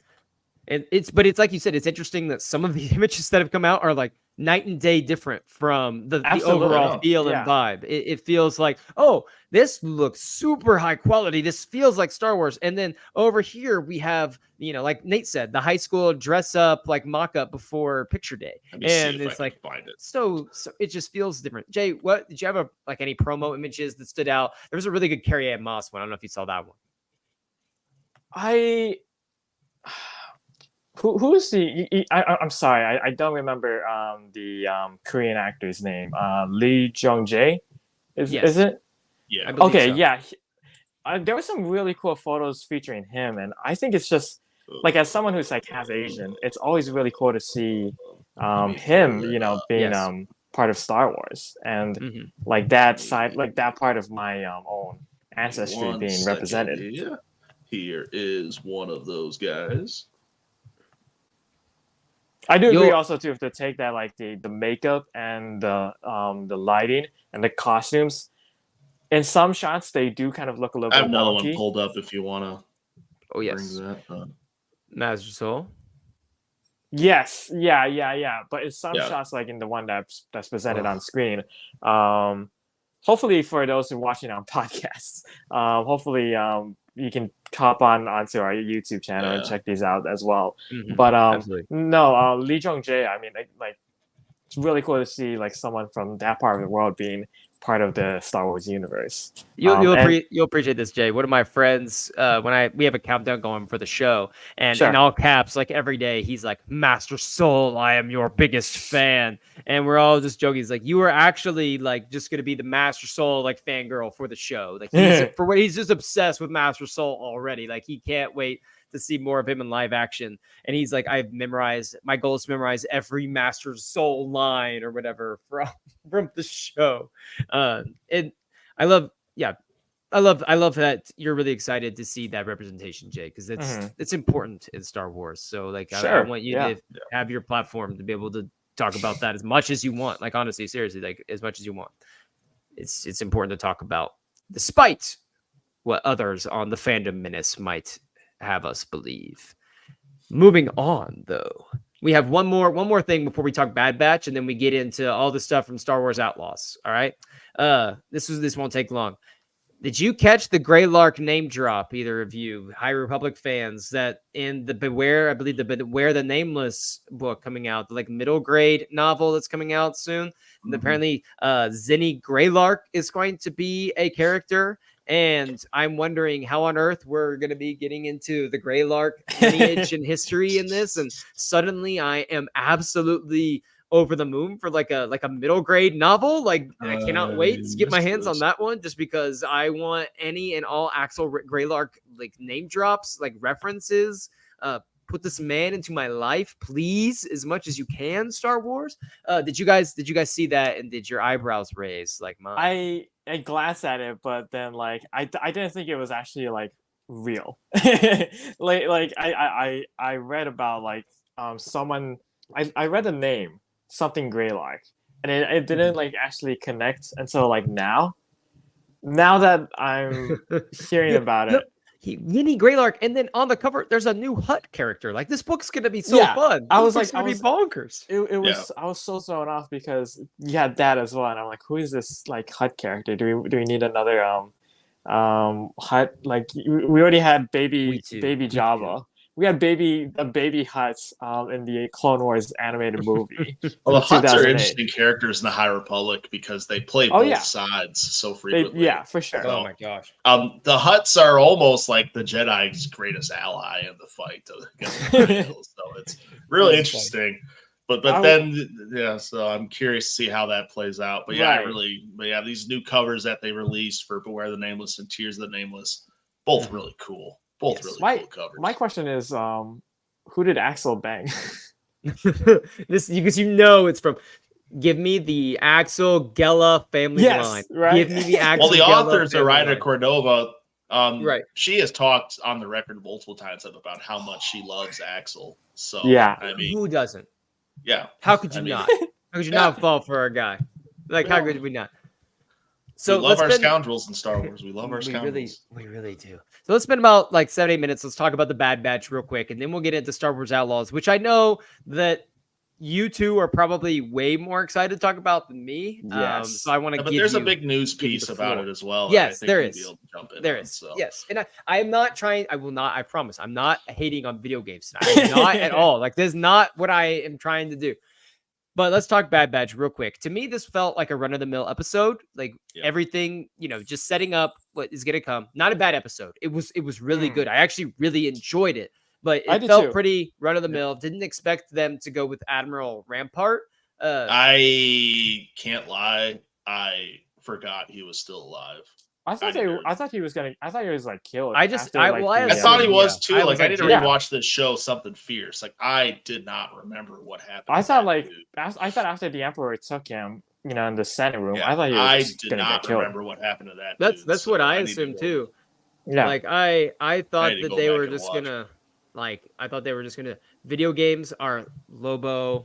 And it's like you said, it's interesting that some of the images that have come out are like night and day different from the Absolutely. overall Yeah. feel and Yeah. vibe. It feels like, oh, this looks super high quality. This feels like Star Wars. And then over here we have, like Nate said, the high school dress up like mock up before picture day. Let me see And if it's I like can find it. so it just feels different. Jay, what did you have any promo images that stood out? There was a really good Carrie Ann Moss one. I don't know if you saw that one. Who's I'm sorry, I don't remember the Korean actor's name. Lee Jung Jae, is it? Yeah. I believe Okay, so. yeah. There were some really cool photos featuring him, and I think it's just like, as someone who's like half Asian, it's always really cool to see him, being Yes. part of Star Wars, and Mhm. like that side, like that part of my own ancestry One being second represented. here. Here is one of those guys. I do agree also too, if they take that, like the makeup and the lighting and the costumes. In some shots, they do kind of look a little I bit have another one wonky. pulled up if you want to Oh bring yes, that up. Master Soul. Yes, yeah. But in some Yeah. shots, like in the one that's presented on screen, hopefully for those who are watching on podcasts, hopefully you can hop onto our YouTube channel and check these out as well. Mhm. But Absolutely. no, Lee Jung Jae, I mean, like it's really cool to see like someone from that part of the world being part of the Star Wars universe. You'll appreciate this, Jay. One of my friends, we have a countdown going for the show, and in all caps, like every day, he's like, "Master Soul, I am your biggest fan," and we're all just joking. He's like, "You are actually like just gonna be the Master Soul like fangirl for the show." Like he's just obsessed with Master Soul already. Like he can't wait to see more of him in live action. And he's like, my goal is to memorize every Master Soul line or whatever from the show. And I love that you're really excited to see that representation, Jay, because it's important in Star Wars. So like, I want you to have your platform to be able to talk about that as much as you want. Like, honestly, seriously, like as much as you want. It's important to talk about, despite what others on the Fandom Menace might have us believe. Moving on, though, we have one more thing before we talk Bad Batch, and then we get into all the stuff from Star Wars Outlaws. All right, this won't take long. Did you catch the Greylark name drop, either of you, High Republic fans, that in the Beware the Nameless book coming out, the like middle grade novel that's coming out soon, and apparently Zinni Greylark is going to be a character. And I'm wondering how on earth we're going to be getting into the Greylark lineage and history in this. And suddenly I am absolutely over the moon for like a middle grade novel. Like I cannot wait to get my hands on that one, just because I want any and all Axel Greylark like name drops, like references. Put this man into my life, please, as much as you can. Star Wars. Did you guys see that, and did your eyebrows raise like mine? I glanced at it, but then like I didn't think it was actually like real. like I read about like someone, I read the name something Greylark, and it didn't like actually connect until like now that I'm hearing about it. Zinni Greylark, and then on the cover there's a new Hut character. Like, this book's gonna be so fun. I was gonna be bonkers. I was so thrown off because you had that as well, and I'm like, who is this like Hut character? Do we need another Hut? Like we already had baby Jabba. We had baby Hutts in the Clone Wars animated movie. Well, the Hutts are interesting characters in the High Republic because they play both sides so frequently. For sure. Oh my gosh. The Hutts are almost like the Jedi's greatest ally in the fight against the Rebels, so it's really interesting. But then so I'm curious to see how that plays out. But these new covers that they released for Beware the Nameless and Tears of the Nameless, both really cool. Both really cool covers. My question is, who did Axel bang? This, because it's from. Give me the Axel Gela family line. Right. Give me the Axel. Well, the authors are Ryder Cordova. Right. She has talked on the record multiple times about how much she loves Axel. So I mean, who doesn't? Yeah. How could you not? How could you not fall for our guy? Like, how could we not? So we love our spend, scoundrels in Star Wars. We love our scoundrels. We really do. So let's spend about like 7-8 minutes. Let's talk about the Bad Batch real quick, and then we'll get into Star Wars Outlaws, which I know that you two are probably way more excited to talk about than me. Yes. So I want to But give there's you a big news give you piece the about floor. it as well. Yes, that I think there you'll is. be able to jump in There on, is. so. Yes. And I am not trying. I will not. I promise. I'm not hating on video games tonight. I'm not at all. Like, this is not what I am trying to do. But let's talk Bad Batch real quick. To me, this felt like a run-of-the-mill episode. Like, everything, just setting up what is going to come. Not a bad episode. It was really good. I actually really enjoyed it. But it felt pretty run-of-the-mill. Didn't expect them to go with Admiral Rampart. I can't lie. I forgot he was still alive. I thought he was like killed. I thought he was too. I like, I didn't yeah. rewatch this show, Something Fierce. Like, I did not remember what happened. I thought after the Emperor took him, in the Senate room, I thought he was did not remember what happened to that. That's what I assumed too. Yeah. Like, I thought that they were just gonna, like, I thought they were just gonna. Video games are Lobo.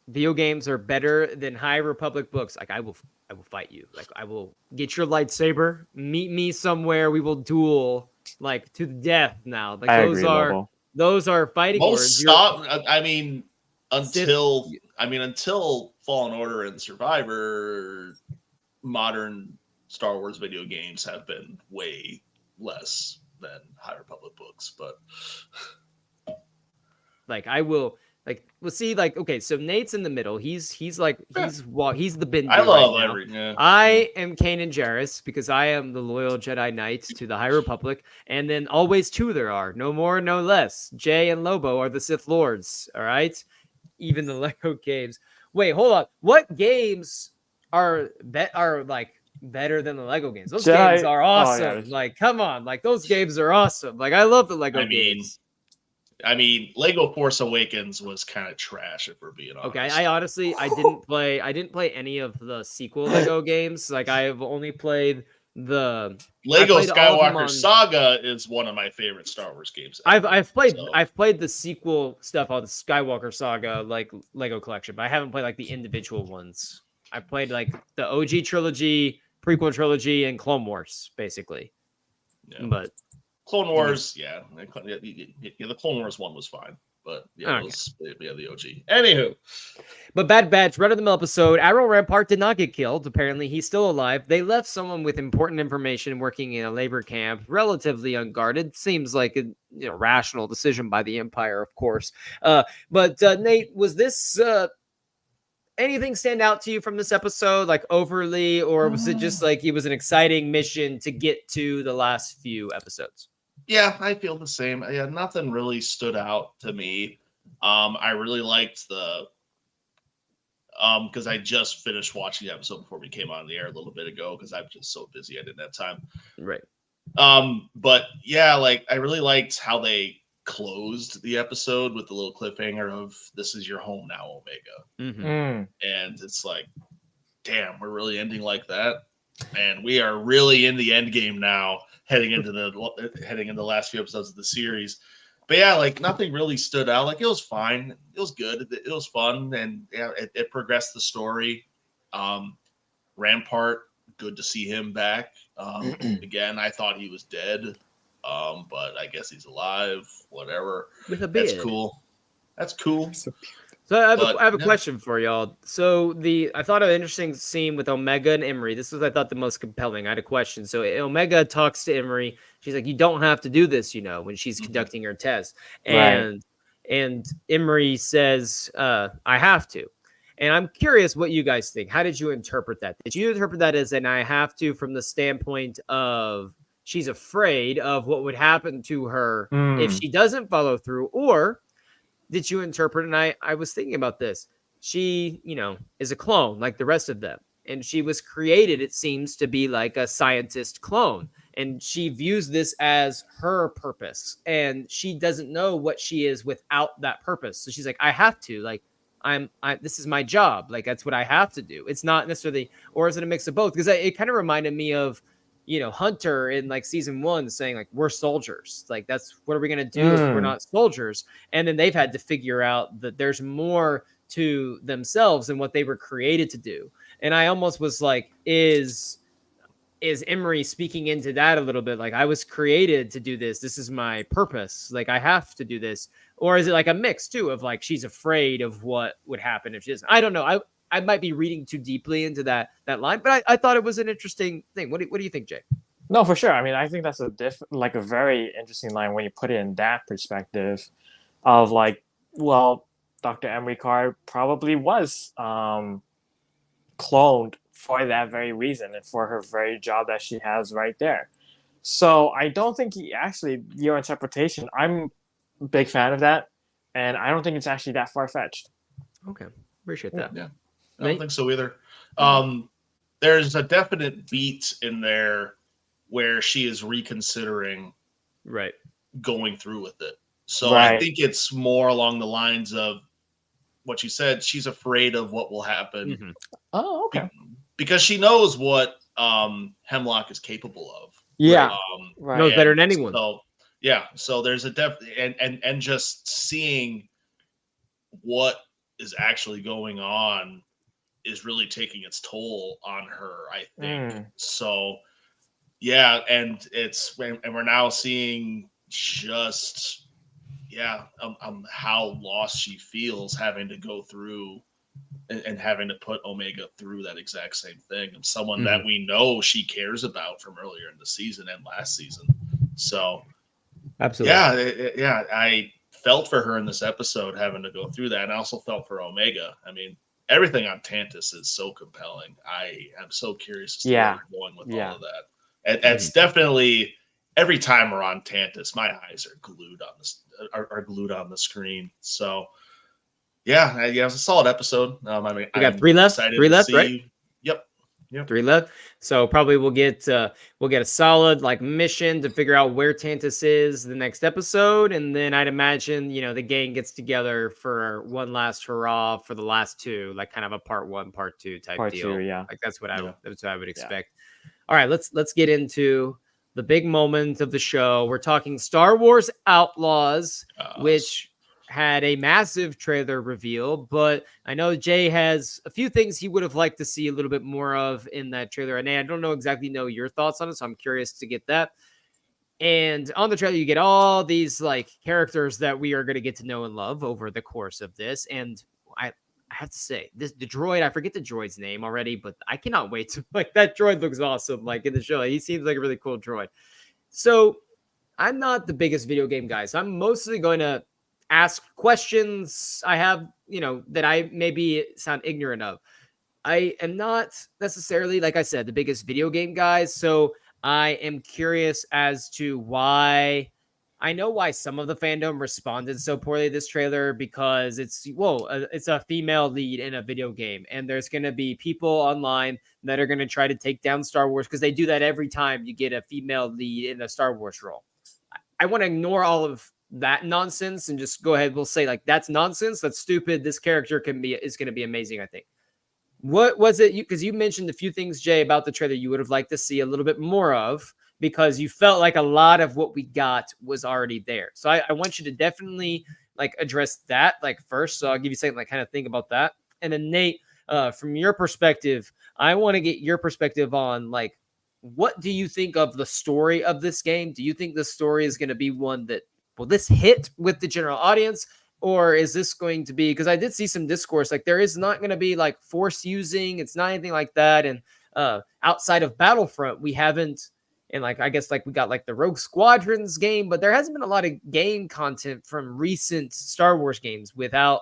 Video games are better than High Republic books. Like, I will fight you. Like, I will get your lightsaber. Meet me somewhere. We will duel, like, to the death. Now, like, those are fighting words. Until Fallen Order and Survivor, modern Star Wars video games have been way less than High Republic books. But like, I will. Like, we'll see. Like, okay, so Nate's in the middle. He's the Bindi. I love I am Kanan Jarrus because I am the loyal Jedi Knight to the High Republic, and then always two there are, no more, no less. Jay and Lobo are the Sith Lords. All right, even the Lego games. Wait, hold on. What games are like better than the Lego games? Those games are awesome. Oh, yeah. Like, come on, like, those games are awesome. Like, I love the Lego games. Lego Force Awakens was kind of trash, if we're being honest. Okay, I didn't play any of the sequel Lego games. Like, I have only played the Lego Skywalker Saga is one of my favorite Star Wars games. I've played the sequel stuff on the Skywalker Saga, like, Lego collection, but I haven't played like the individual ones. I played like the OG trilogy, prequel trilogy, and Clone Wars, basically. Yeah. But Clone Wars, the Clone Wars one was fine, but the OG. Anywho, but Bad Batch, run-of-the-mill episode. Admiral Rampart did not get killed. Apparently, he's still alive. They left someone with important information working in a labor camp, relatively unguarded. Seems like a rational decision by the Empire, of course. But Nate, was this anything stand out to you from this episode, like, overly, or was it just like it was an exciting mission to get to the last few episodes? Yeah, I feel the same. Yeah, nothing really stood out to me. I really liked because I just finished watching the episode before we came on the air a little bit ago because I'm just so busy I didn't have time. Right. But yeah, like, I really liked how they closed the episode with the little cliffhanger of "This is your home now, Omega." Mm-hmm. And it's like, damn, we're really ending like that, and we are really in the end game now, heading into the last few episodes of the series. But yeah, like, nothing really stood out. Like, it was fine, it was good, it was fun, and yeah, it progressed the story. Rampart, good to see him back. Again, I thought he was dead. But I guess he's alive, whatever. With a beard. That's cool. So I have a question for y'all. So I thought an interesting scene with Omega and Emery. This was, I thought, the most compelling. I had a question. So Omega talks to Emery. She's like, "You don't have to do this," when she's conducting her test. And Emery says, "I have to." And I'm curious what you guys think. How did you interpret that? Did you interpret that as an "I have to" from the standpoint of she's afraid of what would happen to her if she doesn't follow through? Or did you interpret, and I was thinking about this, she, is a clone like the rest of them. And she was created, it seems, to be like a scientist clone. And she views this as her purpose. And she doesn't know what she is without that purpose. So she's like, I have to, like, this is my job. Like, that's what I have to do. It's not necessarily, or is it a mix of both? Because it kind of reminded me of, Hunter in like season 1 saying, like, we're soldiers. Like, that's what are we going to do if we're not soldiers? And then they've had to figure out that there's more to themselves than what they were created to do. And I almost was like, is Emery speaking into that a little bit? Like, I was created to do this. This is my purpose. Like, I have to do this. Or is it like a mix too of like she's afraid of what would happen if she doesn't? I don't know. I might be reading too deeply into that line, but I thought it was an interesting thing. What do you think, Jay? No, for sure. I mean, I think that's a very interesting line when you put it in that perspective of like, well, Dr. Emery Clarke probably was cloned for that very reason and for her very job that she has right there. So I don't think your interpretation, I'm a big fan of that, and I don't think it's actually that far-fetched. Okay, appreciate that. Yeah, I don't think so either. There's a definite beat in there where she is reconsidering going through with it. So I think it's more along the lines of what you said. She's afraid of what will happen. Oh, okay. Because she knows what Hemlock is capable of. Yeah. Knows better than anyone. So yeah, so there's a and just seeing what is actually going on is really taking its toll on her, I think. So yeah, and we're now seeing just how lost she feels having to go through and having to put Omega through that exact same thing, and someone that we know she cares about from earlier in the season and last season. So absolutely, I felt for her in this episode having to go through that, and I also felt for Omega. I mean, everything on Tantus is so compelling. I am so curious to see where they're going with all of that. It's definitely every time we're on Tantus, my eyes are glued on the screen. So yeah, it was a solid episode. I mean, we got 3 left. 3 left, right? Yep. 3 left. So probably we'll get a solid like mission to figure out where Tantus is the next episode, and then I'd imagine the gang gets together for one last hurrah for the last 2, like kind of a part 1, part 2 type deal. Like that's what I would expect. All right, let's get into the big moment of the show. We're talking Star Wars Outlaws, which had a massive trailer reveal, but I know Jay has a few things he would have liked to see a little bit more of in that trailer. And I don't exactly know your thoughts on it, so I'm curious to get that. And on the trailer, you get all these like characters that we are going to get to know and love over the course of this. And I have to say, the droid, I forget the droid's name already, but I cannot wait to like that droid looks awesome. Like in the show, he seems like a really cool droid. So I'm not the biggest video game guy, so I'm mostly going to ask questions I have, that I maybe sound ignorant of. I am not necessarily, like I said, the biggest video game guy. So I am curious as to why. I know why some of the fandom responded so poorly to this trailer, because it's a female lead in a video game, and there's going to be people online that are going to try to take down Star Wars because they do that every time you get a female lead in a Star Wars role. I want to ignore all of that nonsense and just go ahead. We'll say like, that's nonsense. That's stupid. This character is going to be amazing. I think. What was it? Because you mentioned a few things, Jay, about the trailer you would have liked to see a little bit more of, because you felt like a lot of what we got was already there. So I want you to definitely like address that like first. So I'll give you something like kind of think about that. And then Nate, from your perspective, I want to get your perspective on like, what do you think of the story of this game? Do you think the story is going to be one that will this hit with the general audience? Or is this going to be, because I did see some discourse, like there is not going to be like force using. It's not anything like that. And outside of Battlefront, we haven't, and like, I guess like we got like the Rogue Squadrons game, but there hasn't been a lot of game content from recent Star Wars games without,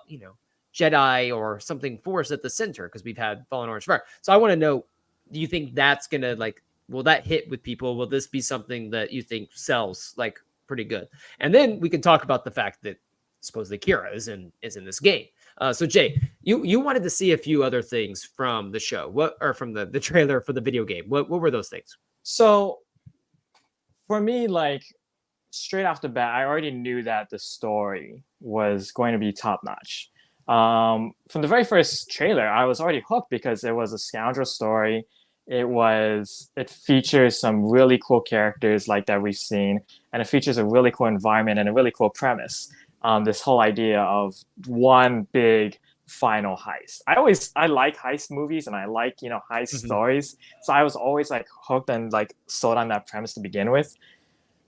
Jedi or something force at the center, because we've had Fallen Order Fire. So I want to know, do you think that's going to like, will that hit with people? Will this be something that you think sells like pretty good? And then we can talk about the fact that supposedly Qi'ra is in this game. So Jay, you wanted to see a few other things from the show, from the trailer for the video game. What were those things? So for me, like straight off the bat, I already knew that the story was going to be top notch. From the very first trailer, I was already hooked because it was a scoundrel story. It features some really cool characters like that we've seen, and it features a really cool environment and a really cool premise. This whole idea of one big final heist. I like heist movies and I like, you know, heist stories. So I was always like hooked and like sold on that premise to begin with.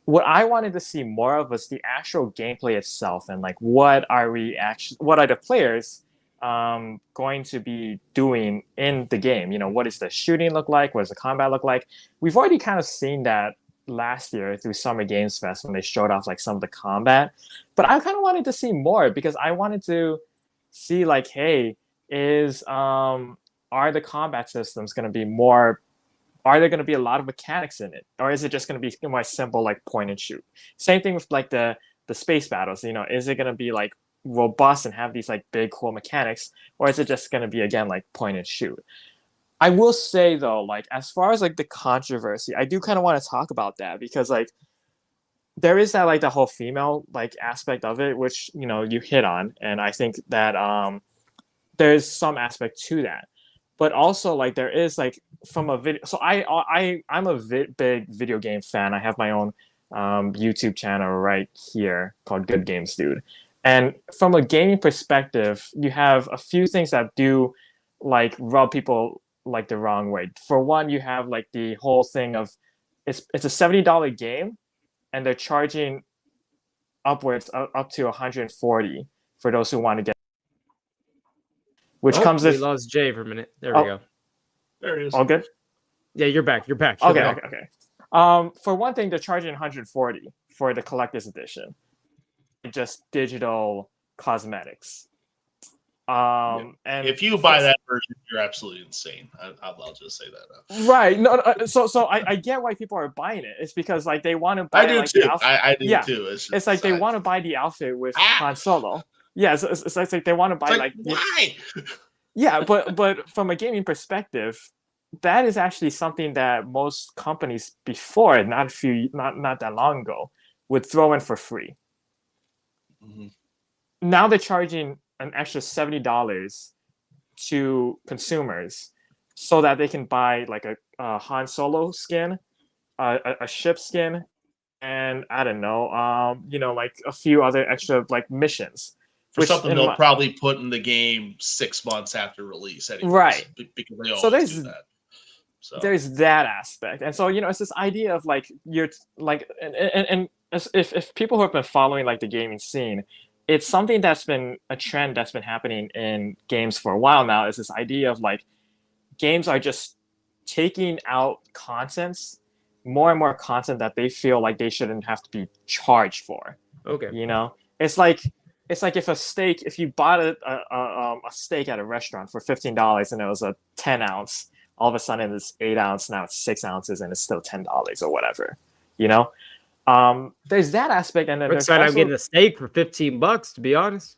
What I wanted to see more of was the actual gameplay itself, and like what are the players going to be doing in the game? You know, what does the shooting look like? What does the combat look like? We've already kind of seen that last year through Summer Games Fest when they showed off like some of the combat, but I kind of wanted to see more because I wanted to see like, hey, are the combat systems going to be more? Are there going to be a lot of mechanics in it, or is it just going to be more simple like point and shoot? Same thing with like the space battles. You know, is it going to be like robust and have these like big cool mechanics, or is it just going to be again like point and shoot? I will say though, like as far as like the controversy, I do kind of want to talk about that because like there is that like the whole female like aspect of it, which you know you hit on, and I think that there's some aspect to that, but also like there is like from a video. So I'm a big video game fan. I have my own YouTube channel right here called Good Games Dude, and from a gaming perspective, you have a few things that do like rub people like the wrong way. For one, you have like the whole thing of it's a $70 game, and they're charging upwards up to 140 for those who want to get. Which comes we with lost Jay for a minute. There we go. There it is. All good. Yeah, you're back. You're back. Okay. For one thing, they're charging 140 for the collector's edition, just digital cosmetics. And if you buy that version, you're absolutely insane. I'll just say that now. Right. No. So I get why people are buying it. It's because like they want to buy. I do like, too. The outfit. I do yeah. too. It's like they want to buy the outfit with Han Solo. Yeah. It's like they want to buy like why? Yeah, but from a gaming perspective, that is actually something that most companies before, not that long ago, would throw in for free. Mm-hmm. Now they're charging an extra $70 to consumers so that they can buy like a Han Solo skin, a ship skin, and I don't know, you know, like a few other extra like missions. For something they'll probably put in the game 6 months after release, anyways, right? Because they always do that. So there's that aspect, and so you know, it's this idea of like you're like, and if people who have been following like the gaming scene, it's something that's been a trend that's been happening in games for a while now. Is this idea of like games are just taking out contents, more and more content that they feel like they shouldn't have to be charged for. Okay, you know, it's like if you bought a steak at a restaurant for $15 and it was a 10 ounce, all of a sudden it's 8 ounce, now it's 6 ounces and it's still $10 or whatever, you know? There's that aspect, and then there's also... I'm getting a steak for $15, to be honest.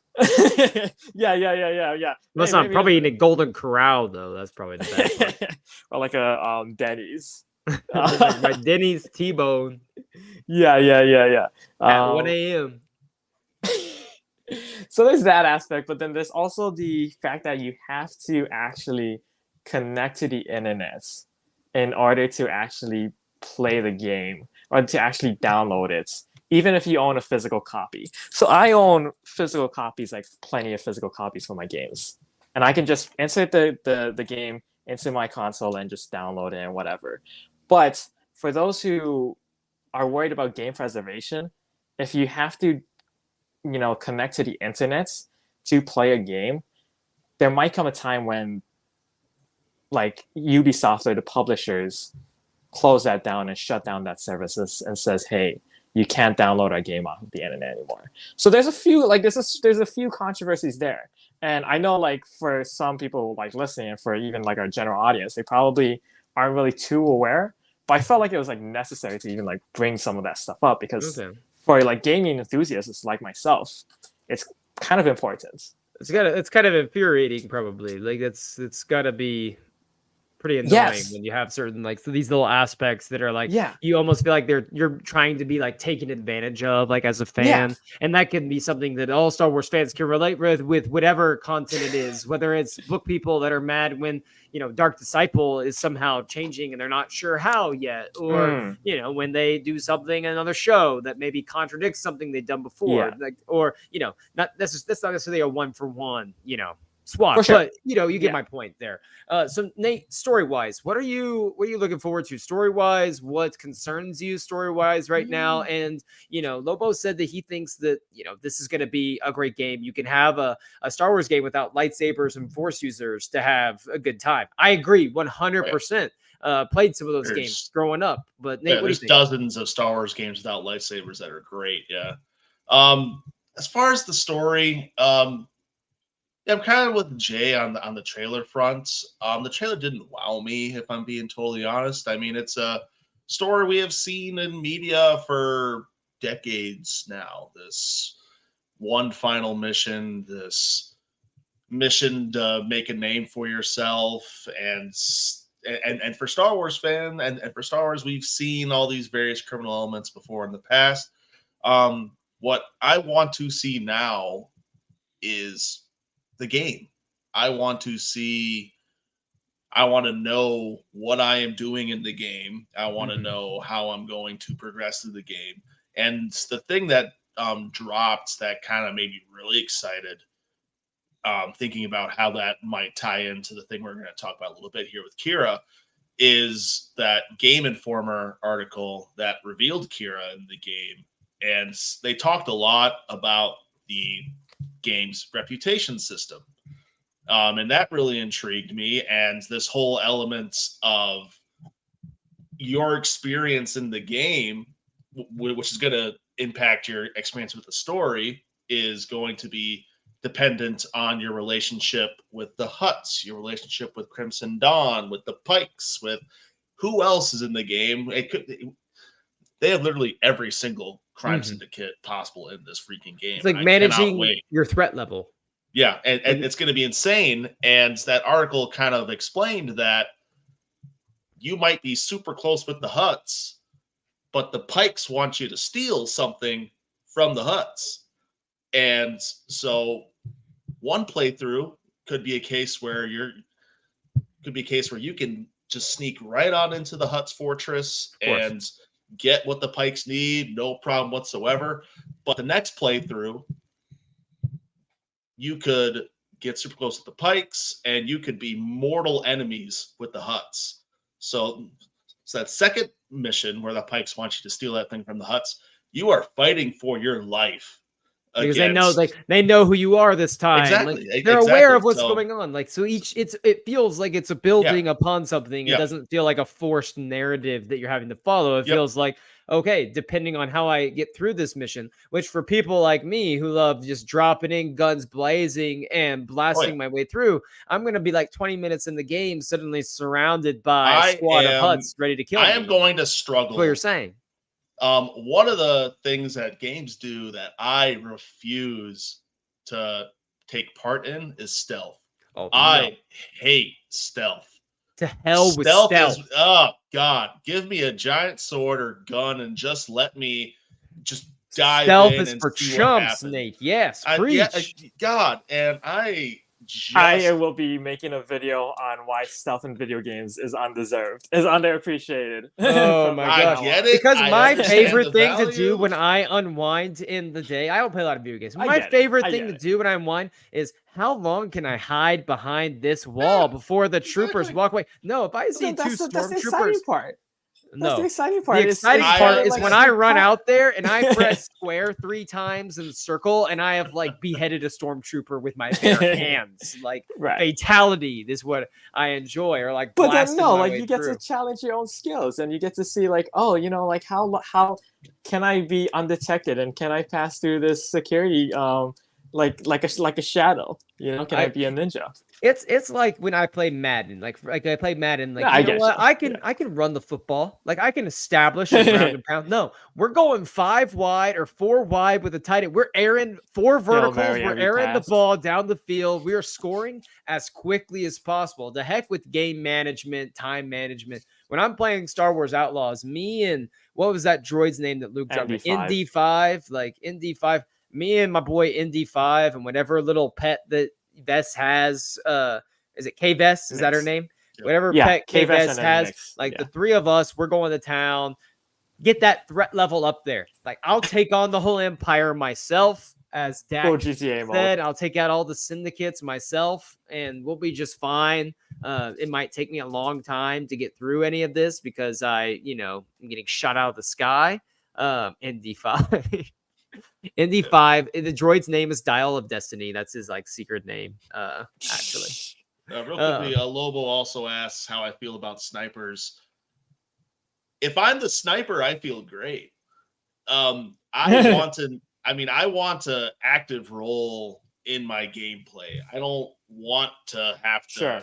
yeah. Unless I'm probably eating a Golden Corral though. That's probably the best part. Or like a Denny's. Like my Denny's T-bone. Yeah. At 1 a.m. So there's that aspect, but then there's also the fact that you have to actually connect to the internet in order to actually play the game or to actually download it, even if you own a physical copy. So I own physical copies, like plenty of physical copies for my games, and I can just insert the game into my console and just download it and whatever. But for those who are worried about game preservation, if you have to, you know, connect to the internet to play a game, there might come a time when like Ubisoft or the publishers close that down and shut down that service and says, hey, you can't download our game off of the internet anymore. So there's a few like there's a few controversies there. And I know like for some people like listening and for even like our general audience, they probably aren't really too aware. But I felt like it was like necessary to even like bring some of that stuff up because for like gaming enthusiasts like myself, it's kind of important. It's kind of infuriating, probably. Like it's got to be pretty annoying when you have certain like these little aspects that are like you almost feel like you're trying to be like taken advantage of, like as a fan, and that can be something that all Star Wars fans can relate with whatever content it is, whether it's book people that are mad when, you know, Dark Disciple is somehow changing and they're not sure how yet, or you know, when they do something in another show that maybe contradicts something they've done before, like, or you know, that's not necessarily a 1-for-1, you know, swap. sure. But you know, you get Yeah. my point there. So Nate, story wise, what are you looking forward to story wise? What concerns you story wise right now? And you know, Lobo said that he thinks that you know this is going to be a great game. You can have a Star Wars game without lightsabers and Force users to have a good time. I agree, 100%. Played some of those games growing up, but Nate, what do you there's think? dozens of Star Wars games without lightsabers that are great. Yeah. As far as the story, yeah, I'm kind of with Jay on the trailer front. The trailer didn't wow me, if I'm being totally honest. I mean, it's a story we have seen in media for decades now. This one final mission, this mission to make a name for yourself, and for Star Wars and for Star Wars, we've seen all these various criminal elements before in the past. What I want to see now is the game. I want to see. I want to know what I am doing in the game. I want to know how I'm going to progress through the game. And the thing that dropped that kind of made me really excited, thinking about how that might tie into the thing we're going to talk about a little bit here with Qi'ra, is that Game Informer article that revealed Qi'ra in the game. And they talked a lot about the game's reputation system. And that really intrigued me. And this whole element of your experience in the game, which is going to impact your experience with the story, is going to be dependent on your relationship with the Hutts, your relationship with Crimson Dawn, with the Pikes, with who else is in the game. They have literally every single crime syndicate possible in this freaking game. It's like managing your threat level. Yeah, and it's going to be insane. And that article kind of explained that you might be super close with the Hutts, but the Pikes want you to steal something from the Hutts. And so one playthrough could be a case where you can just sneak right on into the Hutt's fortress and get what the Pikes need, no problem whatsoever. But the next playthrough, you could get super close to the Pikes, and you could be mortal enemies with the Hutts. So that second mission where the Pikes want you to steal that thing from the Hutts, you are fighting for your life. Because they know who you are this time. Exactly. Like, they're aware of what's going on. Like, so it feels like it's a building upon something. It doesn't feel like a forced narrative that you're having to follow. It feels like, okay, depending on how I get through this mission, which for people like me who love just dropping in, guns blazing, and blasting my way through, I'm going to be like 20 minutes in the game, suddenly surrounded by a squad of Hutts ready to kill me. I am going to struggle. That's what you're saying. One of the things that games do that I refuse to take part in is stealth. I hate stealth. To hell with stealth. Oh God, give me a giant sword or gun and just let me just dive stealth in. Stealth is for chumps, Nate. Yes, preach. God, and I will be making a video on why stealth in video games is undeserved, is underappreciated. Oh my gosh. Get it? Because my favorite thing to do when I unwind in the day, I don't play a lot of video games. My favorite thing to do when I unwind is how long can I hide behind this wall before the troopers walk away? No, if I see two stormtroopers. That's the exciting part. No, the exciting part. The exciting part is when I run out there and I press square 3 times in the circle and I have like beheaded a stormtrooper with my bare hands. Like fatality is what I enjoy. Or like, but then you get to challenge your own skills and you get to see like, oh, you know, like how can I be undetected and can I pass through this security like a shadow? You know, can I be a ninja? It's like when I played Madden. Like I played Madden. Like you know what? I can run the football. Like I can establish a ground and pound. No, we're going 5 wide or 4 wide with a tight end. We're airing 4 verticals. We're airing the ball down the field. We are scoring as quickly as possible. The heck with game management, time management. When I'm playing Star Wars Outlaws, me and what was that droid's name that Luke dropped? ND5. Like ND5. Me and my boy ND5 and whatever little pet that Vess has, is it K Vess? Is that her name? Yep. Whatever pet K Vess has, the 3 of us, we're going to town, get that threat level up there. Like I'll take on the whole empire myself. as Full Dak GTA mode. said, I'll take out all the syndicates myself, and we'll be just fine. It might take me a long time to get through any of this because I'm getting shot out of the sky. ND5. ND5. The droid's name is Dial of Destiny. That's his like secret name. Actually. Real quickly, Lobo also asks how I feel about snipers. If I'm the sniper, I feel great. I want to active role in my gameplay. I don't want to have to. Sure.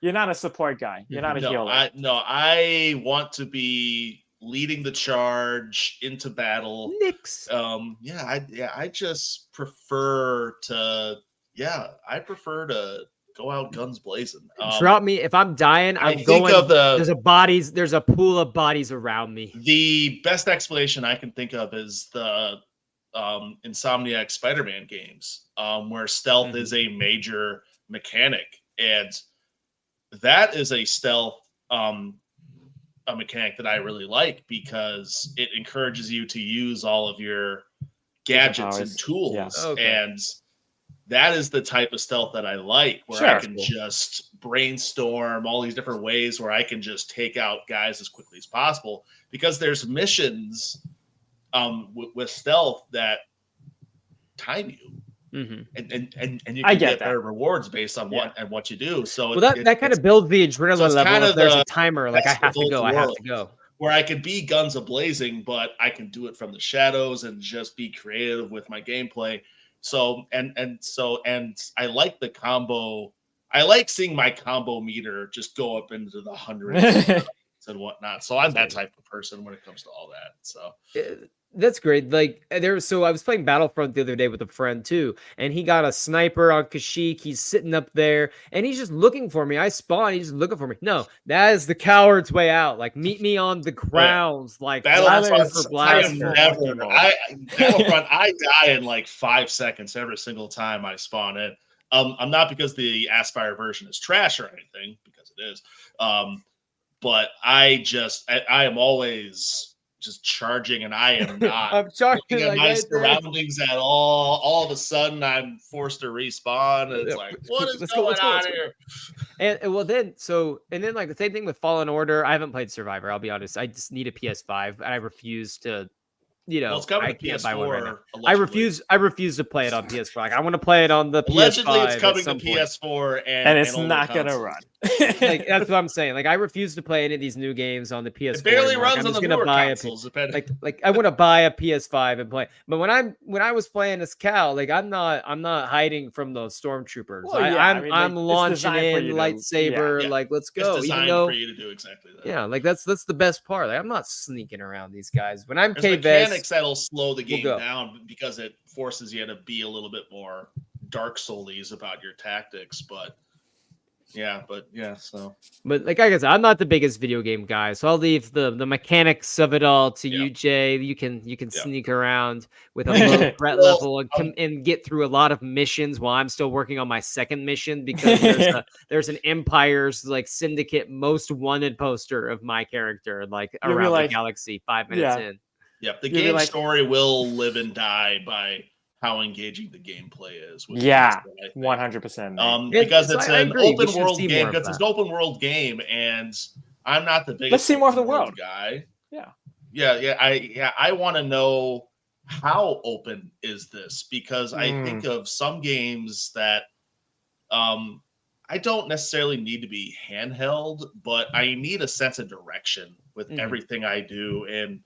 You're not a support guy. You're not a healer. I want to be leading the charge into battle. Nix. I just prefer to. Yeah, I prefer to go out guns blazing. Drop me if I'm dying. I'm going. There's a pool of bodies around me. The best explanation I can think of is the Insomniac Spider-Man games, where stealth is a major mechanic, and that is a stealth a mechanic that I really like because it encourages you to use all of your gadgets and tools. Yes. And that is the type of stealth that I like, where I can just brainstorm all these different ways where I can just take out guys as quickly as possible, because there's missions with stealth that time you. And you can get better rewards based on what you do. So that kind of builds the adrenaline level. Kind of there's a timer, like I have to go. Where I could be guns a-blazing, but I can do it from the shadows and just be creative with my gameplay. So and I like the combo. I like seeing my combo meter just go up into the hundreds and whatnot. So I'm that type of person when it comes to all that. So that's great. Like so I was playing Battlefront the other day with a friend too, and he got a sniper on Kashyyyk. He's sitting up there and he's just looking for me. I spawn, he's just looking for me. No, that is the coward's way out. Like meet me on the grounds. Like Battlefront, I die in like 5 seconds every single time I spawn in. I'm not because the Aspire version is trash or anything, because it is. But I am always just charging, and I am not I'm charging looking at my surroundings at all. All of a sudden, I'm forced to respawn. And it's like, what is going on here? And then like the same thing with Fallen Order. I haven't played Survivor. I'll be honest. I just need a PS5, and I refuse to. It's coming to PS4. Buy one right now. I refuse to play it on PS4. Like, I want to play it on the allegedly PS5. It's coming to PS4, and it's not gonna run. Like that's what I'm saying. Like I refuse to play any of these new games on the PS4. It barely runs on the newer consoles. Like I want to buy a PS5 and play. But when I was playing as Cal, like I'm not hiding from those stormtroopers. Well, I'm launching in lightsaber. Like let's go. It's designed for you to do exactly that. Yeah, like that's the best part. Like I'm not sneaking around these guys. When I'm There's mechanics that'll slow the game down because it forces you to be a little bit more Dark Souls about your tactics, but like I guess I'm not the biggest video game guy, so I'll leave the mechanics of it all to you, Jay. You can sneak around with a low threat level and get through a lot of missions while I'm still working on my second mission, because there's an Empire's like Syndicate most wanted poster of my character like around the galaxy 5 minutes in. Yep, the game story will live and die by how engaging the gameplay is. 100%. Because it's an open world game. Because it's an open world game, and I'm not the biggest. Let's see more of the world guy. Yeah. I want to know how open is this, because I think of some games that I don't necessarily need to be handheld, but I need a sense of direction with everything I do, and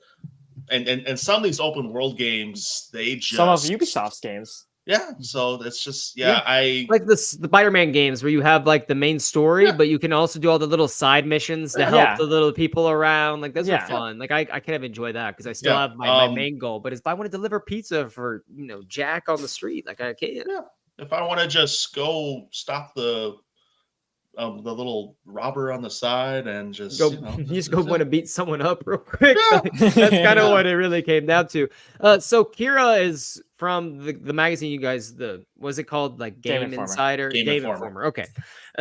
some of these open world games, some of Ubisoft's games. Yeah, so it's just I like the Spider-Man games where you have like the main story, but you can also do all the little side missions to help the little people around. Like those are fun. Like I kind of enjoy that because I still have my main goal. But if I want to deliver pizza for Jack on the street, like I can. Yeah, if I want to just go stop the the little robber on the side and just Go, you know you just go want to beat someone up real quick. Yeah. That's kind of Yeah. what it really came down to. So Qi'ra is from the magazine you guys, was it called, like Game Game Informer. Insider? Game Informer. Okay.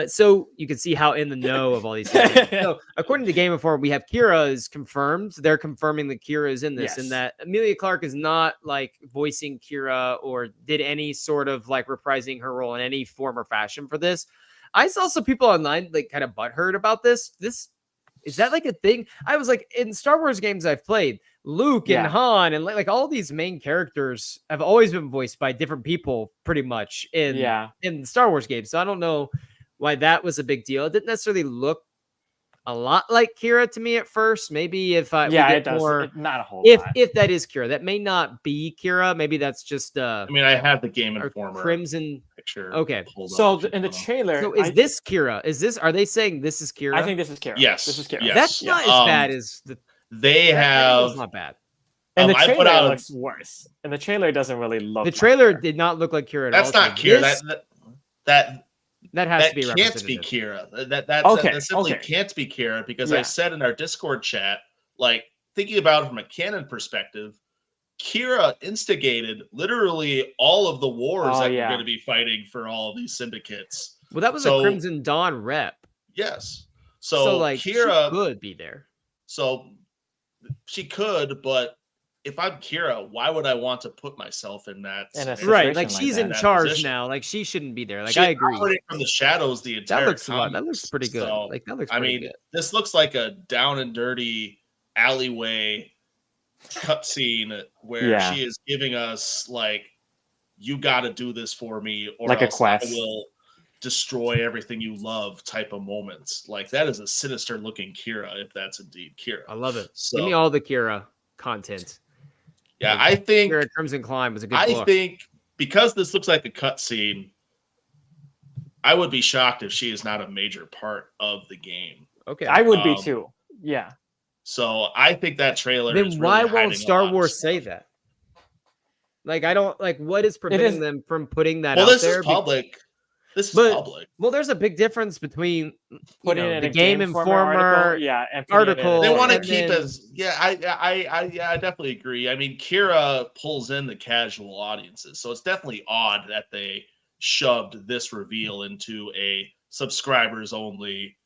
So you can see how in the know of all these things. they are. So according to Game Informer, we have Qi'ra is confirmed. They're confirming that Qi'ra is in this, and Yes. that Emilia Clarke is not like voicing Qi'ra or did any sort of like reprising her role in any form or fashion for this. I saw some people online like kind of butthurt about this. Is that like a thing? I was like, in Star Wars games I've played, Luke and Yeah. Han and like all these main characters have always been voiced by different people pretty much in Star Wars games. So I don't know why that was a big deal. It didn't necessarily look a lot like Qi'ra to me at first. Maybe if we Yeah, get it does. more, Not a whole if lot. that is Qi'ra, that may not be Qi'ra. Maybe that's just I mean, I have the Game or Informer Crimson. picture. Okay. pulled So up if you in the wanna- trailer, So is this Qi'ra? Are they saying this is Qi'ra? I think this is Qi'ra. Yes, This is Qi'ra. yes. That's Yeah. not as bad as the. They That was have. not bad. And the I put trailer out- looks worse. And the trailer doesn't really look. The like trailer Qi'ra. did not look like Qi'ra at That's all. not Qi'ra. That That has to that be can't be representative. Qi'ra. Okay, That simply okay. can't be Qi'ra because Yeah. I said in our Discord chat, like thinking about it from a canon perspective, Qi'ra instigated literally all of the wars Oh, that yeah. we're going to be fighting for all of these syndicates. Well, that was So- a Crimson Dawn rep. Yes. So, So, like, she Qi'ra, could be there. so she could, but if I'm Qi'ra, why would I want to put myself in that? In a scenario? situation Right, like like she's that. in That charge position. now. Like she shouldn't be there. Like She I agree. operated from the shadows the entire That looks a lot. That looks comics. pretty good. So, Like that looks I pretty mean, good. this looks like a down and dirty alleyway cutscene where Yeah. she is giving us like, "You got to do this for me, or Like a else quest. I will destroy everything you love." Type of moments. Like that is a sinister looking Qi'ra, if that's indeed Qi'ra. I love it. So, Give me all the Qi'ra content. yeah, like, I think Qi'ra Crimson Climb was a good I book. think because this looks like a cutscene, I would be shocked if she is not a major part of the game. Okay. I would be Um, too. Yeah. So I think that trailer. Then is why really won't hiding a Star lot of Wars stuff. say that? Like I don't like what is preventing them from putting that Well, out this there? is public. This is But- public. Well, there's a big difference between Putting it in the a Game Informer article. Yeah. And putting it in article, a- They want to and keep then- as I definitely agree. I mean, Qi'ra pulls in the casual audiences, so it's definitely odd that they shoved this reveal into a subscribers only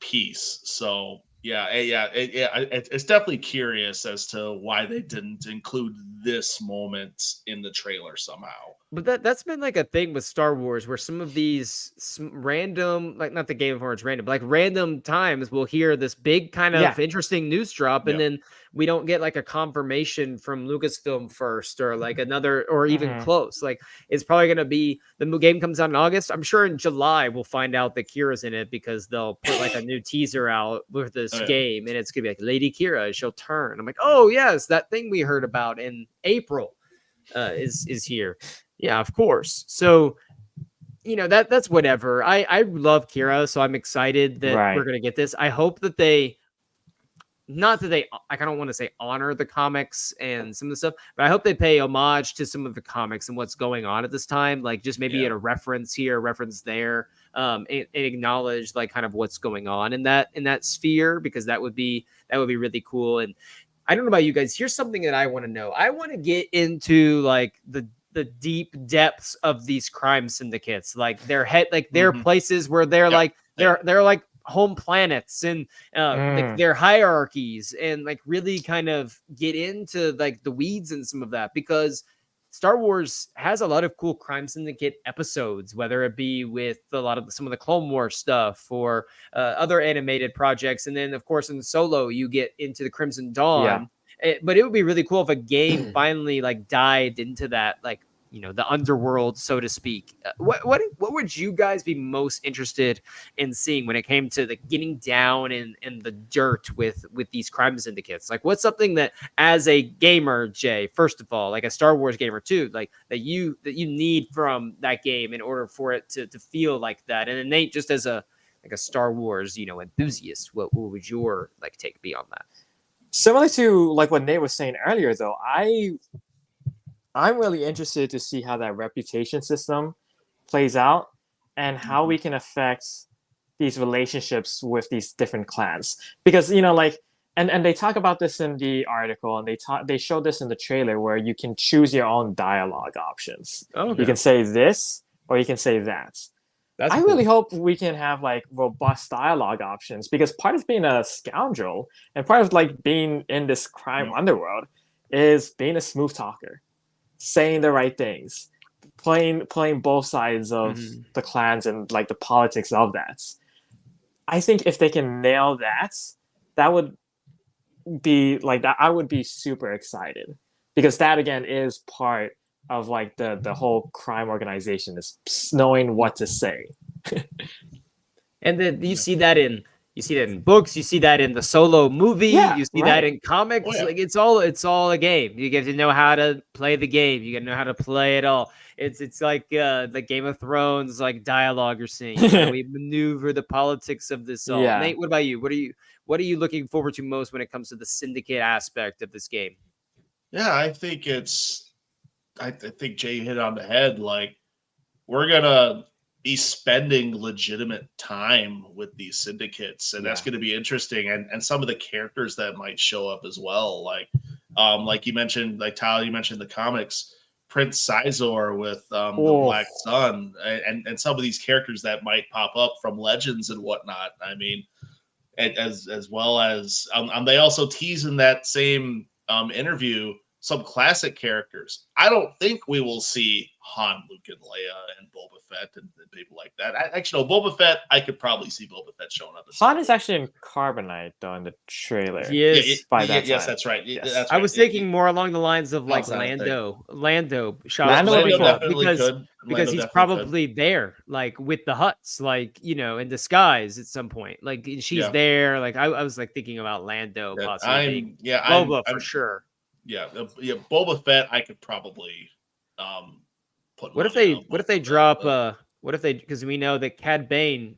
piece. So it's definitely curious as to why they didn't include this moment in the trailer somehow. But that's been like a thing with Star Wars where some of these random, like not the Game Informer, it's random, but like random times we'll hear this big kind of Yeah. interesting news drop, and Yeah. then we don't get like a confirmation from Lucasfilm first or like another or even Mhm. close. Like it's probably going to be the game comes out in August. I'm sure in July we'll find out that Kira's in it because they'll put like a new teaser out with this Oh, yeah. game, and it's going to be like Lady Qi'ra, she'll turn. I'm like, oh yes, that thing we heard about in April is here. Yeah, of course. So, that's whatever. I love Qi'ra, so I'm excited that Right. we're gonna get this. I hope that they, not that they, I don't want to say honor the comics and some of the stuff, but I hope they pay homage to some of the comics and what's going on at this time. Like just maybe Yeah. at a reference here, a reference there, and acknowledge like kind of what's going on in that sphere, because that would be really cool. And I don't know about you guys. Here's something that I want to know. I want to get into like the deep depths of these crime syndicates, like their Mhm. places where they're Yep. like they're like home planets and like their hierarchies, and like really kind of get into like the weeds and some of that, because Star Wars has a lot of cool crime syndicate episodes, whether it be with some of the Clone Wars stuff or other animated projects. And then, of course, in Solo, you get into the Crimson Dawn. But it would be really cool if a game finally like dived into that, like, the underworld, so to speak. What would you guys be most interested in seeing when it came to the getting down in the dirt with these crime syndicates? Like, what's something that, as a gamer, Jay, first of all, like a Star Wars gamer too, like that you need from that game in order for it to feel like that? And then Nate, just as a Star Wars enthusiast, what would your like take be on that? Similar to like what Nate was saying earlier, though, I'm really interested to see how that reputation system plays out and how we can affect these relationships with these different clans, because like, and they talk about this in the article, and they show this in the trailer, where you can choose your own dialogue options. Okay. You can say this or you can say that. That's I cool. really hope we can have like robust dialogue options, because part of being a scoundrel and part of like being in this crime underworld is being a smooth talker, saying the right things, playing both sides of the clans and like the politics of that. I think if they can nail that, that would be like that. I would be super excited, because that again is part of like the whole crime organization, is knowing what to say. And then you see that in books, you see that in the solo movie, you see that in comics. Oh, yeah. Like it's all a game. You get to know how to play the game. You get to know how to play it all. It's like the Game of Thrones like dialogue you're seeing. How do we maneuver the politics of this all? Yeah. Nate, what about you? What are you looking forward to most when it comes to the syndicate aspect of this game? Yeah, I think I think Jay hit on the head. Like, we're gonna be spending legitimate time with these syndicates, and that's going to be interesting. And some of the characters that might show up as well, like you mentioned, like Tyler, you mentioned the comics, Prince Sizor with the Black Sun, and some of these characters that might pop up from Legends and whatnot. I mean, as well as they also tease in that same interview some classic characters. I don't think we will see Han, Luke, and Leia, and Boba Fett, and people like that. Actually, no, Boba Fett, I could probably see Boba Fett showing up. Han is actually in Carbonite, though, in the trailer. He is. Yes, that's right. Yes. That's right. I was thinking more along the lines of like Lando. Lando because he's probably there, like with the Hutts, like in disguise at some point. Like she's there. Like I was like thinking about Lando possibly. Boba for sure. Yeah, Boba Fett, I could probably put. What if they drop? What if they? Because we know that Cad Bane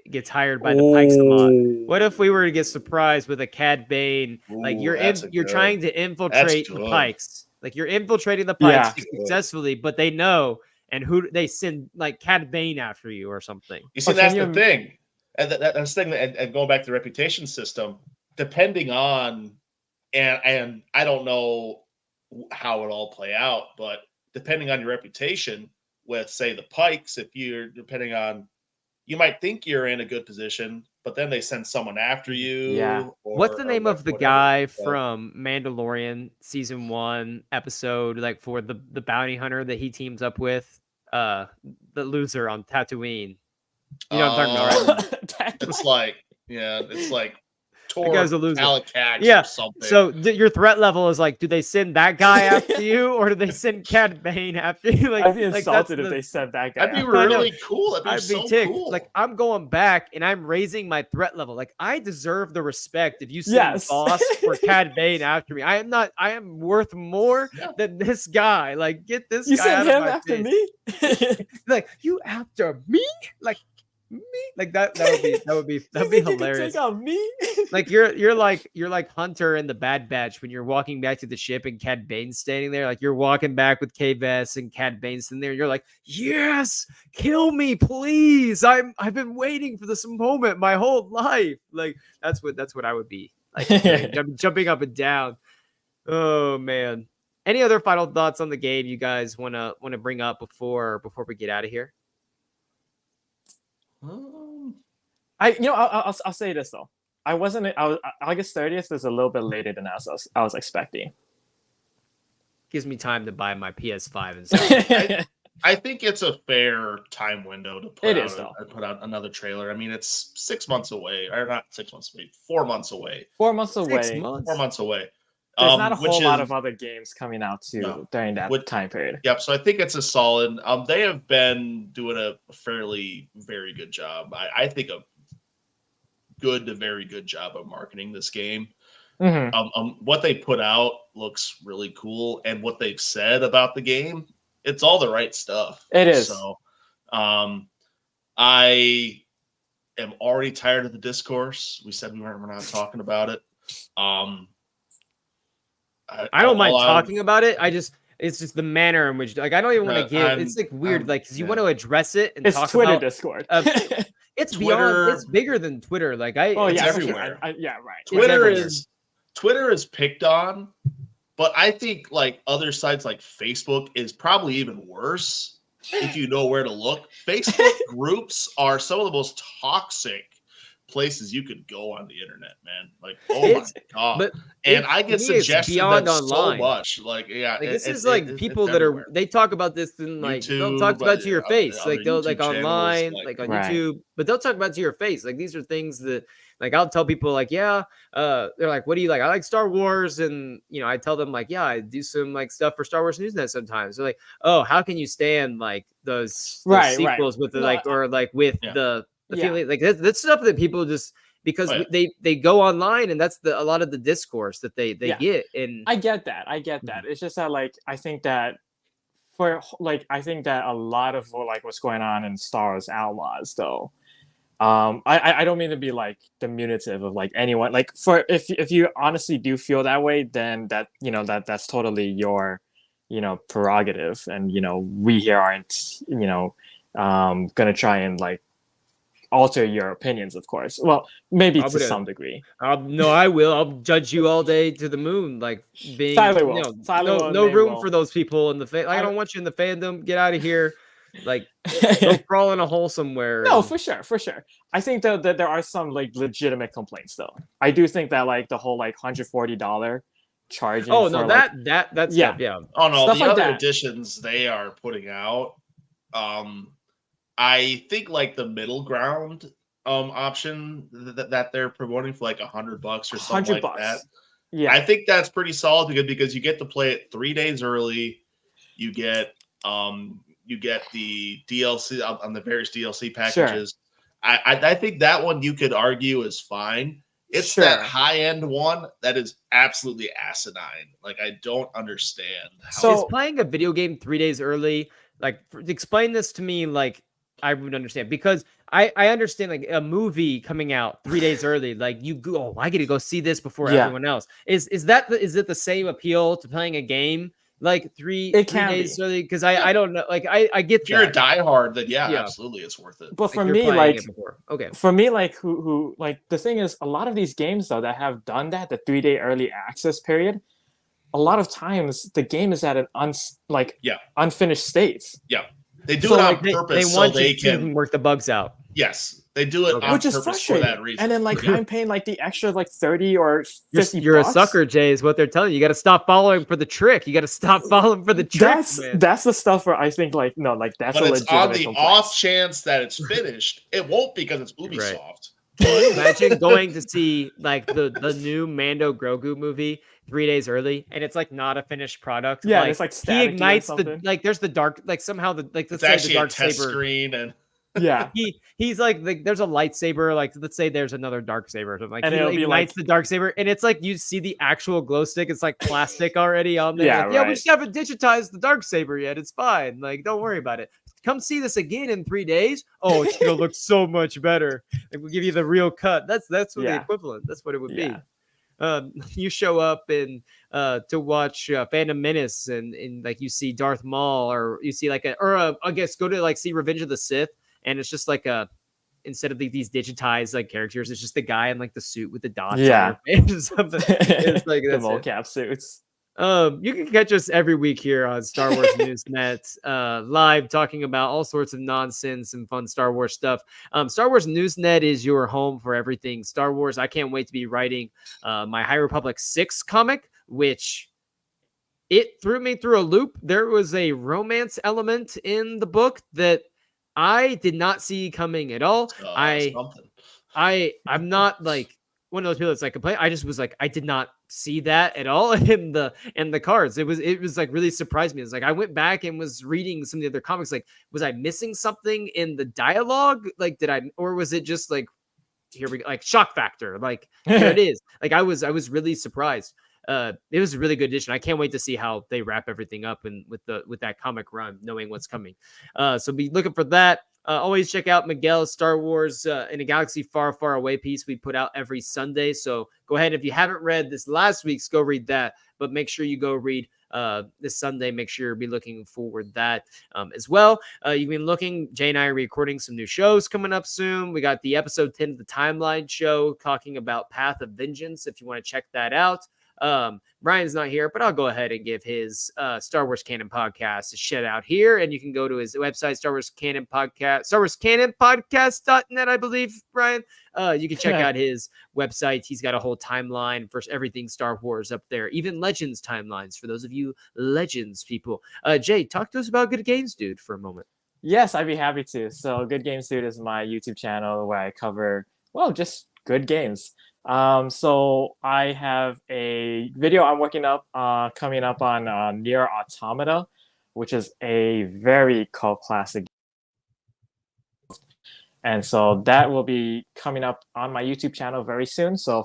gets hired by the Pikes a lot. What if we were to get surprised with a Cad Bane? Like you're trying to infiltrate the Pikes. Like you're infiltrating the Pikes successfully, but they know, and who they send like Cad Bane after you or something. You see, that's the thing, and that's the thing. And going back to the reputation system, depending on. And I don't know how it all play out, but depending on your reputation with, say, the Pikes, you might think you're in a good position, but then they send someone after you. Yeah. What's the name of the guy from Mandalorian season 1 episode, like for the bounty hunter that he teams up with, the loser on Tatooine? You know what I'm talking about, right? It's like. The guy's a loser. Or something. So your threat level is like, do they send that guy after you, or do they send Cad Bane after you? Like, I'd be insulted if they sent that guy. That'd be really cool. I'd be ticked. Cool. Like, I'm going back and I'm raising my threat level. Like, I deserve the respect if you send Boss or Cad Bane after me. I am worth more than this guy. Like, get this guy out of my face. You send him after me? Like, you after me? Like, me? Like that'd be hilarious. Take on me? Like you're like Hunter in the Bad Batch when you're walking back to the ship and Cad Bane's standing there. Like you're walking back with K-Vess and Cad Bane's sitting there. And you're like, yes, kill me, please. I've been waiting for this moment my whole life. Like that's what I would be like, jumping up and down. Oh man. Any other final thoughts on the game you guys wanna bring up before we get out of here? I'll say this though. August 30th is a little bit later than I was expecting. Gives me time to buy my PS5 and stuff. I think it's a fair time window to put out another trailer. I mean, it's 6 months away, or not 6 months away, 4 months away. 4 months away. 6 months. 4 months away. There's not a whole lot of other games coming out during that time period. Yep. So I think it's a solid. They have been doing a fairly very good job. I think a good to very good job of marketing this game. Mm-hmm. What they put out looks really cool, and what they've said about the game, it's all the right stuff. It is. So, I am already tired of the discourse. We said we're not talking about it. I don't mind talking about it. It's just the manner in which, like, I don't even want to give. It's like weird, like, because you want to address it and it's talk Twitter about Discord. It's Twitter, beyond. It's bigger than Twitter. Like It's yeah, for sure. everywhere. Yeah, right. Twitter is picked on, but I think like other sites like Facebook is probably even worse if you know where to look. Facebook groups are some of the most toxic places you could go on the internet, man. Like, oh my god. But And I get to me, it's suggested beyond that online. so much. Like, yeah, Like this is like people that everywhere. are they talk about this in like they'll talk YouTube, about it to your face. other Like they'll YouTube like channels, online, like- like on Right. YouTube, but they'll talk about it to your face. Like these are things that like I'll tell people like, yeah, they're like, what do you like? I like Star Wars, and I tell them like, yeah, I do some like stuff for Star Wars Newsnet sometimes. They're like, oh, how can you stand like those Right, sequels with the No, like or like with Yeah. the Yeah. feeling like that's stuff that people just because Oh, yeah. they go online and that's a lot of the discourse that they Yeah. get. And I get that. It's just that like I think that a lot of like what's going on in Star Wars Outlaws though. I don't mean to be like diminutive of like anyone. Like for if you honestly do feel that way, then that's totally your prerogative, and we here aren't gonna try and like alter your opinions, of course. Well, maybe to some degree. No, I will. I'll judge you all day to the moon, like being Tyler will. no room for those people in the fan. I don't want you in the fandom. Get out of here. Like go crawl in a hole somewhere. No, for sure. I think that there are some like legitimate complaints though. I do think that like the whole like $140 charging. Oh no, for, that's yeah. stuff, yeah. Oh no, Stuff the like other that. editions they are putting out. I think like the middle ground option that they're promoting for like $100 or something like that. Yeah, I think that's pretty solid because you get to play it 3 days early. You get the DLC on the various DLC packages. Sure. I think that one you could argue is fine. It's that high end one that is absolutely asinine. Like I don't understand. So is playing a video game 3 days early? Like explain this to me. Like I would understand because I understand like a movie coming out 3 days early. Like you go, oh, I get to go see this before everyone else. Is it the same appeal to playing a game like three days early? Because I don't know. Like I get if you're a diehard, then absolutely it's worth it. But for me, for me, like who like the thing is, a lot of these games though that have done that, the 3-day early access period, a lot of times the game is at an unfinished state. Yeah. They do it on purpose they want they can work the bugs out. Yes, they do it on purpose for that reason. And then like I'm paying like the extra like 30 or 50 You're a sucker, Jay, is what they're telling you. You got to stop following for the trick. You got to stop follling for the trick. That's the stuff where I think like no, like that's but a it's on the off chance that it's finished. It won't because it's Ubisoft. Right. Imagine going to see like the new Mando Grogu movie 3 days early, and it's like not a finished product. Yeah, like, it's like he ignites there's the dark somehow let's say the dark test saber screen and he's like there's a lightsaber, like let's say there's another dark saber or something, like and he ignites the dark saber, and it's like you see the actual glow stick. It's like plastic already on there. Yeah, we just haven't digitized the dark saber yet. It's fine. Like don't worry about it. Come see this again in 3 days. Oh, it's gonna look so much better. Like we'll give you the real cut. That's what the equivalent. That's what it would be. You show up and to watch Phantom Menace, and like you see Darth Maul, or you see like I guess go to like see Revenge of the Sith, and it's just like instead of these digitized like characters, it's just the guy in like the suit with the dots. On or something. It's like the mocap suits. You can catch us every week here on Star Wars Newsnet, live talking about all sorts of nonsense and fun Star Wars stuff. Star Wars Newsnet is your home for everything Star Wars. I can't wait to be writing my High Republic 6 comic, which it threw me through a loop. There was a romance element in the book that I did not see coming at all. I'm not like one of those people that's like complain. I just was like, I did not see that at all in the cards. It was like really surprised me. It's like I went back and was reading some of the other comics. Like, was I missing something in the dialogue? Like, or was it just like, here we go, like shock factor? Like, here it is. Like, I was really surprised. It was a really good edition. I can't wait to see how they wrap everything up and with that comic run, knowing what's coming. So be looking for that. Always check out Miguel's Star Wars in a Galaxy Far, Far Away piece we put out every Sunday. So go ahead. If you haven't read this last week's, go read that. But make sure you go read this Sunday. Make sure you be looking forward to that as well. You've been looking, Jay and I are recording some new shows coming up soon. We got the episode 10 of the Timeline show talking about Path of Vengeance, if you want to check that out. Brian's not here, but I'll go ahead and give his Star Wars Canon podcast a shout out here. And you can go to his website, Star Wars Canon Podcast.net, I believe, Brian. You can check out his website. He's got a whole timeline for everything Star Wars up there, even Legends timelines for those of you Legends people. Jay, talk to us about Good Games Dude for a moment. Yes, I'd be happy to. So Good Games Dude is my YouTube channel where I cover, well, just good games. So I have a video I'm working up coming up on Nier Automata, which is a very cult classic. And so that will be coming up on my YouTube channel very soon. So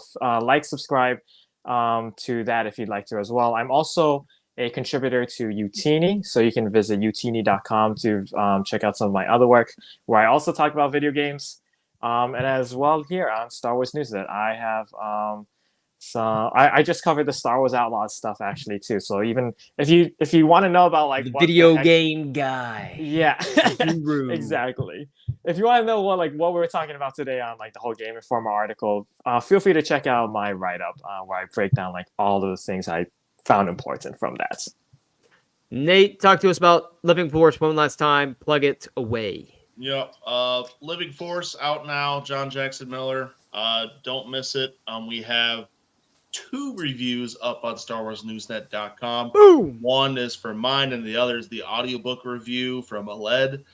subscribe to that if you'd like to as well. I'm also a contributor to Utini, so you can visit utini.com to check out some of my other work, where I also talk about video games. And as well here on Star Wars News that I have I just covered the Star Wars Outlaws stuff actually too. So even if you want to know about like the what video game guy. Yeah. Exactly. If you want to know what we were talking about today on like the whole Game Informer article, feel free to check out my write-up where I break down like all those things I found important from that. Nate, talk to us about Living Force one last time. Plug it away. Yeah, Living Force out now. John Jackson Miller. Don't miss it. We have 2 reviews up on StarWarsNewsNet.com. Boom! One is for mine, and the other is the audiobook review from Aled.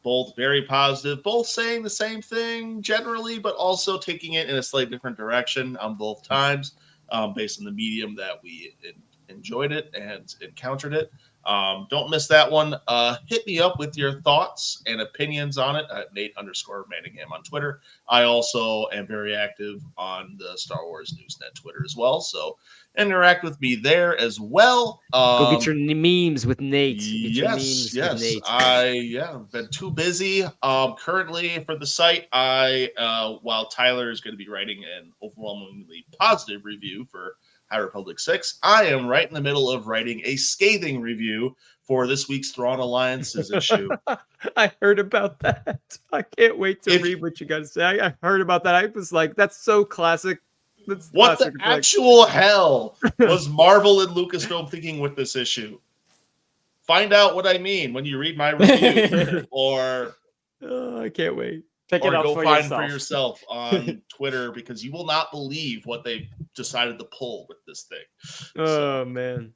Both very positive, both saying the same thing generally, but also taking it in a slightly different direction on both times, based on the medium that we enjoyed it and encountered it. Don't miss that one. Hit me up with your thoughts and opinions on it at Nate_Manningham on Twitter. I also am very active on the Star Wars Newsnet Twitter as well, so interact with me there as well. Go get your memes with Nate. Yes. I've been too busy. Currently for the site, while Tyler is going to be writing an overwhelmingly positive review for High Republic 6, I am right in the middle of writing a scathing review for this week's Thrawn Alliances issue. I heard about that. I can't wait to read what you got to say. I heard about that. I was like, that's so classic. That's what classic. The actual hell was Marvel and Lucasfilm thinking with this issue? Find out what I mean when you read my review. Or I can't wait. Pick it up go for find yourself. for yourself on Twitter, because you will not believe what they decided to pull with this thing. Oh, man.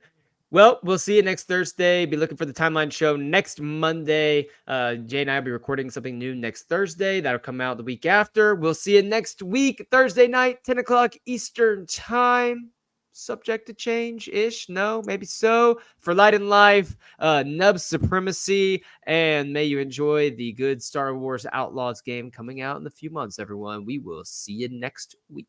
Well, we'll see you next Thursday. Be looking for the Timeline show next Monday. Jay and I will be recording something new next Thursday. That'll come out the week after. We'll see you next week, Thursday night, 10 o'clock Eastern time. Subject to change-ish. No, maybe so. For Light and Life, Nub Supremacy, and may you enjoy the good Star Wars Outlaws game coming out in a few months, everyone. We will see you next week.